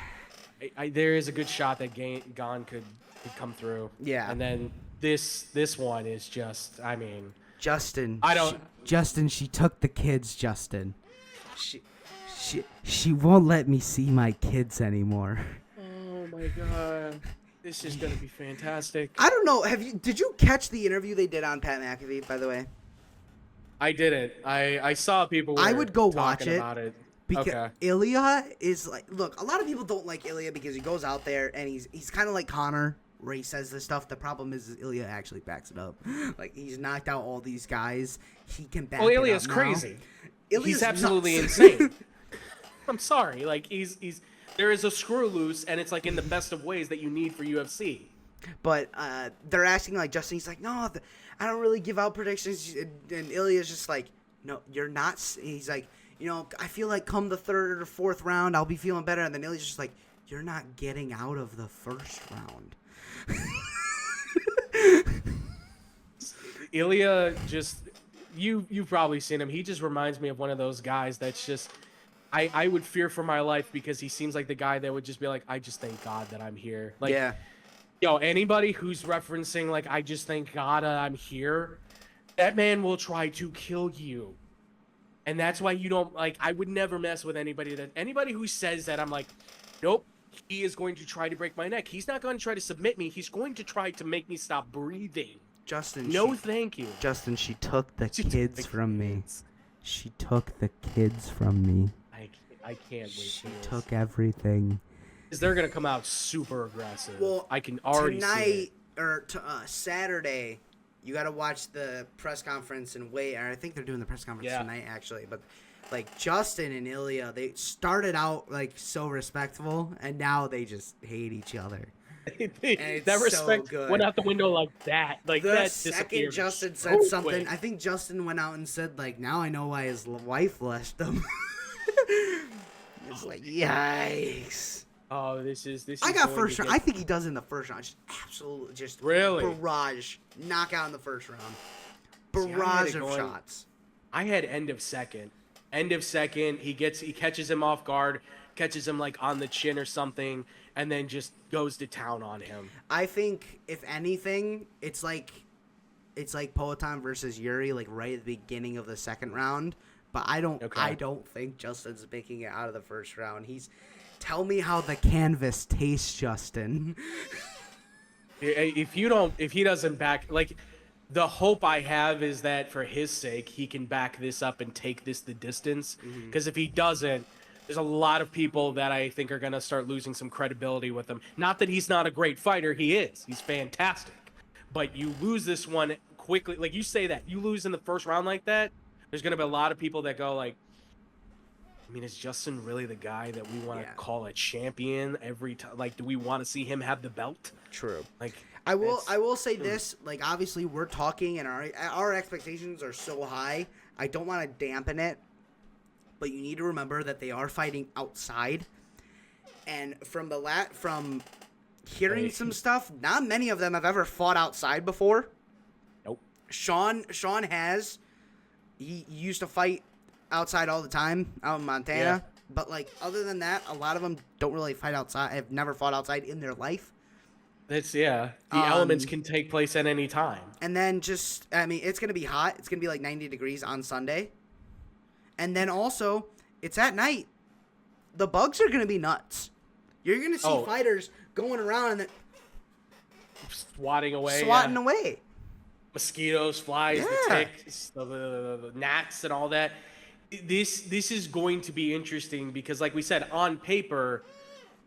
there is a good shot that Gane could come through. Yeah. And then this one is just, I mean, Justin. Justin, she took the kids. Justin. She won't let me see my kids anymore. Oh my God. This is gonna be fantastic. I don't know. Did you catch the interview they did on Pat McAfee, by the way? I didn't. I saw people. I would go watch it. About it. Because Ilya is like, look, a lot of people don't like Ilya because he goes out there and he's kind of like Conor, where he says this stuff. The problem is Ilya actually backs it up. Like he's knocked out all these guys. He can back it up. Ilya's crazy. He's absolutely nuts. insane. I'm sorry. Like he's there is a screw loose, and it's like in the best of ways that you need for UFC. But they're asking like Justin. He's like, no, I don't really give out predictions. And Ilya's just like, no, you're not. He's like, I feel like come the third or fourth round, I'll be feeling better. And then Ilya's just like, you're not getting out of the first round. Ilya just, you've probably seen him. He just reminds me of one of those guys that's just, I would fear for my life because he seems like the guy that would just be like, I just thank God that I'm here. Like, yeah. Anybody who's referencing like, I just thank God I'm here, that man will try to kill you. And that's why you don't like. I would never mess with anybody who says that. I'm like, nope. He is going to try to break my neck. He's not going to try to submit me. He's going to try to make me stop breathing. Justin, No, thank you. Justin, she took the She took kids the from me. kids. She took the kids from me. I can't wait. She for this. took everything. 'Cause they're gonna come out super aggressive. Well, I can already see tonight it. or Saturday, you got to watch the press conference and wait. Or I think they're doing the press conference Yeah. tonight, actually. But like Justin and Ilya, they started out like so respectful, and now they just hate each other. it's That so respect good. went out the window like that. Like The that second disappeared Justin so said something, quick. I think Justin went out and said like, "Now I know why his wife left him." It's like, yikes. Oh, this is. I got going first to round. get- I think he does in the first round. Just absolutely, just Really? barrage, knockout in the first round. See, I had Barrage it of going- shots. I had end of second. End of second. He catches him off guard, catches him like on the chin or something, and then just goes to town on him. I think if anything, it's like Poatan versus Yuri, like right at the beginning of the second round. But I don't think Justin's making it out of the first round. Tell me how the canvas tastes, Justin. If he doesn't back, like, the hope I have is that for his sake, he can back this up and take this the distance. Because if he doesn't, there's a lot of people that I think are going to start losing some credibility with him. Not that he's not a great fighter. He is. He's fantastic. But you lose this one quickly. Like, you say that. You lose in the first round like that, there's going to be a lot of people that go, like, I mean, is Justin really the guy that we want to call a champion every time? Like, do we want to see him have the belt? True. Like, I will say this, like, obviously we're talking and our expectations are so high. I don't want to dampen it, but you need to remember that they are fighting outside. And from hearing Right. some stuff, not many of them have ever fought outside before. Nope. Sean has. He used to fight outside all the time out in Montana. Yeah. But, like, other than that, a lot of them don't really fight outside. Have never fought outside in their life. The elements can take place at any time. And then it's going to be hot. It's going to be like 90 degrees on Sunday. And then also, it's at night. The bugs are going to be nuts. You're going to see fighters going around and Swatting away. away. Mosquitoes, flies, the Yeah. ticks, the gnats, and all that. This is going to be interesting because, like we said, on paper,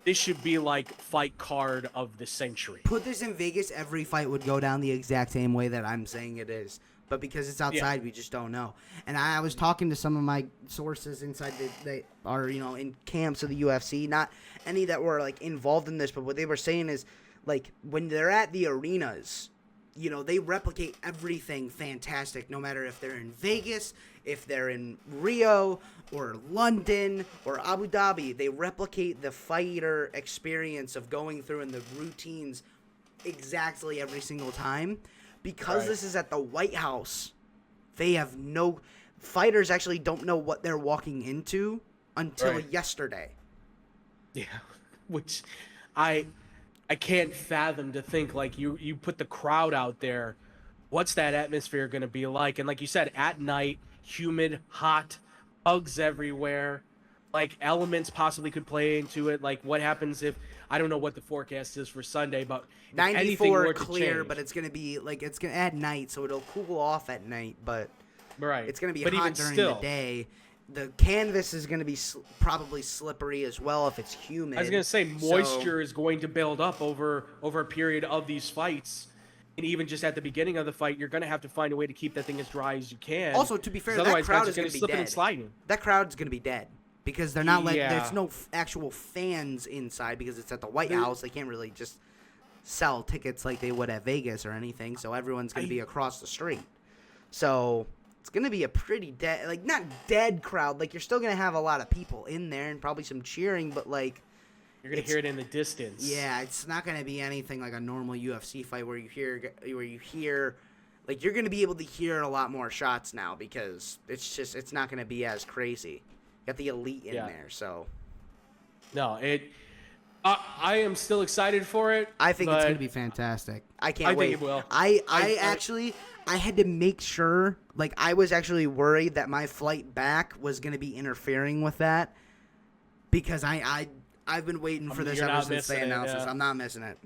this should be like fight card of the century. Put this in Vegas, every fight would go down the exact same way that I'm saying it is. But because it's outside, we just don't know. And I was talking to some of my sources inside that are, in camps of the UFC, not any that were like involved in this, but what they were saying is, like, when they're at the arenas, they replicate everything fantastic, no matter if they're in Vegas, if they're in Rio or London or Abu Dhabi. They replicate the fighter experience of going through and the routines exactly every single time. Because this is at the White House, fighters actually don't know what they're walking into until yesterday. Yeah, which I can't fathom to think, like, you put the crowd out there, what's that atmosphere going to be like? And like you said, at night, humid, hot, bugs everywhere, like elements possibly could play into it. Like, what happens if, I don't know what the forecast is for Sunday, but if anything 94 were to clear, change- but it's going to be like, it's going to at night, so it'll cool off at night, but right, it's going to be but hot even during still, the day. The canvas is going to be probably slippery as well if it's humid. I was gonna say moisture is going to build up over a period of these fights, and even just at the beginning of the fight, you're gonna have to find a way to keep that thing as dry as you can. Also, to be fair, 'cause that otherwise crowd guys are is going gonna to be slipping and dead. sliding. That crowd's going to be dead because they're not Yeah. there's no actual fans inside because it's at the White House. They can't really just sell tickets like they would at Vegas or anything. So everyone's going to be across the street. So it's going to be a pretty dead, like, not dead crowd. Like, you're still going to have a lot of people in there and probably some cheering, but, like, You're gonna hear it in the distance. yeah, it's not going to be anything like a normal UFC fight where you hear, like, you're going to be able to hear a lot more shots now because it's not going to be as crazy. You got the elite in there, so No, I am still excited for it. I think it's but going to be fantastic. I can't I wait. think it will. I I had to make sure, like, I was actually worried that my flight back was going to be interfering with that because I've been waiting for this You're ever not since they missing it, announced this. yeah. I'm not missing it.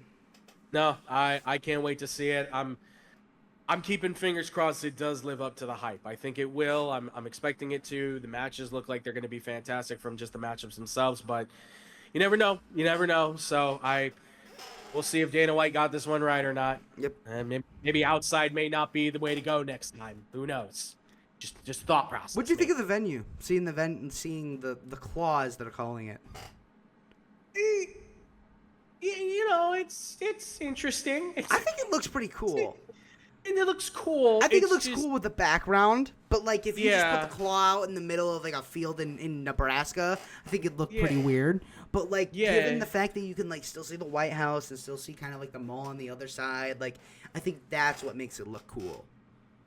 No, I can't wait to see it. I'm keeping fingers crossed it does live up to the hype. I think it will. I'm expecting it to. The matches look like they're going to be fantastic from just the matchups themselves, but you never know. You never know. So we'll see if Dana White got this one right or not. Yep. And maybe outside may not be the way to go next time. Who knows? Just thought process. What do you think of the venue? Seeing the claws that are calling it. You know, it's interesting. I think it looks pretty cool. And it looks cool. I think it It's looks just- cool with the background, but like if you just Yeah. put the claw out in the middle of like a field in Nebraska, I think it'd look pretty Yeah. weird. But like Yeah. given the fact that you can like still see the White House and still see kind of like the mall on the other side, like I think that's what makes it look cool.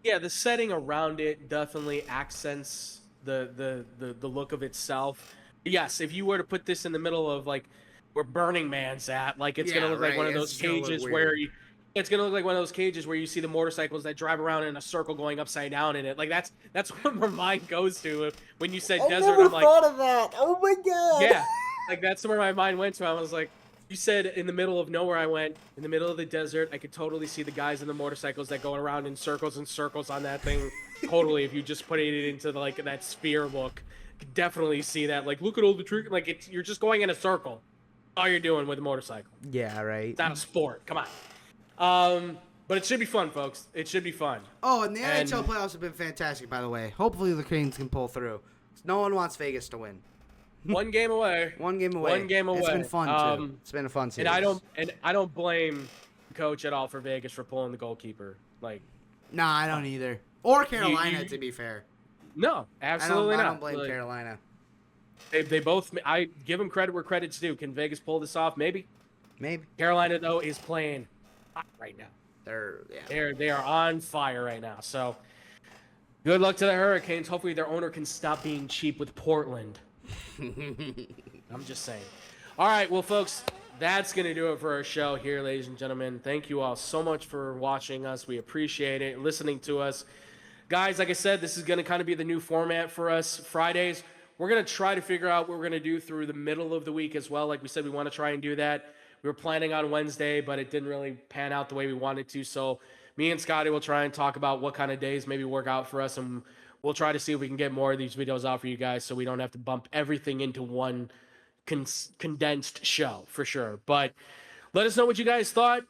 Yeah, the setting around it definitely accents the look of itself. Yes, if you were to put this in the middle of like where Burning Man's at, like it's Yeah, gonna look like right, one of it's those gonna look cages weird. where it's gonna look like one of those cages where you see the motorcycles that drive around in a circle going upside down in it. Like that's what my mind goes to when you said desert. I'm like, of that. Oh my god. yeah, like that's where my mind went to. I was like, you said in the middle of nowhere. I went in the middle of the desert. I could totally see the guys in the motorcycles that going around in circles and circles on that thing. Totally, if you just put it into like that sphere look, you could definitely see that. Like, look at all the tree. Like you're just going in a circle. All you're doing with a motorcycle. Yeah, right. It's not a sport. Come on. But it should be fun, folks. It should be fun. Oh, and the And- NHL playoffs have been fantastic, by the way. Hopefully the Canes can pull through. No one wants Vegas to win. One game away. One game away. One game It's away. been fun too. It's been a fun series. And I don't blame coach at all for Vegas for pulling the goalkeeper. Like, Nah, I don't either. Or Carolina, you- to be fair. no, absolutely I not. don't blame Like, Carolina. They both. I give them credit where credit's due. Can Vegas pull this off? Maybe. Maybe Carolina though is playing hot right now. They are on fire right now. So good luck to the Hurricanes. Hopefully their owner can stop being cheap with Portland. I'm just saying. All right, well, folks, that's going to do it for our show here, ladies and gentlemen. Thank you all so much for watching us. We appreciate it, listening to us. Guys, like I said, this is going to kind of be the new format for us. Fridays, we're going to try to figure out what we're going to do through the middle of the week as well. Like we said, we want to try and do that. We were planning on Wednesday, but it didn't really pan out the way we wanted to. So me and Scotty will try and talk about what kind of days maybe work out for us, and we'll try to see if we can get more of these videos out for you guys so we don't have to bump everything into one condensed show for sure. But let us know what you guys thought.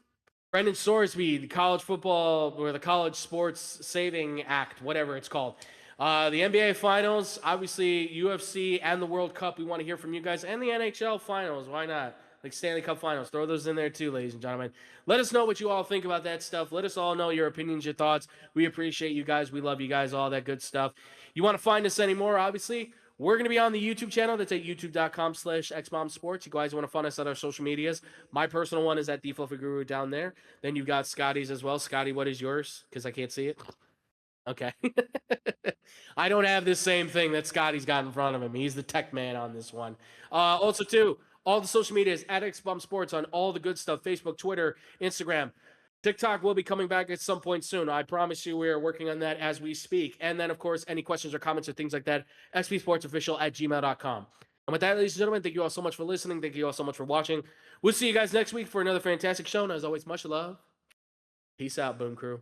Brendan Sorsby, the college football or the college sports saving act, whatever it's called. The NBA finals, obviously UFC and the World Cup. We want to hear from you guys, and the NHL finals. Why not? Like Stanley Cup finals. Throw those in there too, ladies and gentlemen. Let us know what you all think about that stuff. Let us all know your opinions, your thoughts. We appreciate you guys. We love you guys, all that good stuff. You want to find us anymore, obviously, we're going to be on the YouTube channel. That's at youtube.com/xbombsports. You guys want to find us on our social medias. My personal one is at the Fluffy Guru down there. Then you've got Scotty's as well. Scotty, what is yours? Because I can't see it. Okay. I don't have this same thing that Scotty's got in front of him. He's the tech man on this one. Also, too, all the social medias at XBomb Sports on all the good stuff. Facebook, Twitter, Instagram. TikTok will be coming back at some point soon. I promise you we are working on that as we speak. And then, of course, any questions or comments or things like that, xbsportsofficial@gmail.com. And with that, ladies and gentlemen, thank you all so much for listening. Thank you all so much for watching. We'll see you guys next week for another fantastic show. And as always, much love. Peace out, Boom Crew.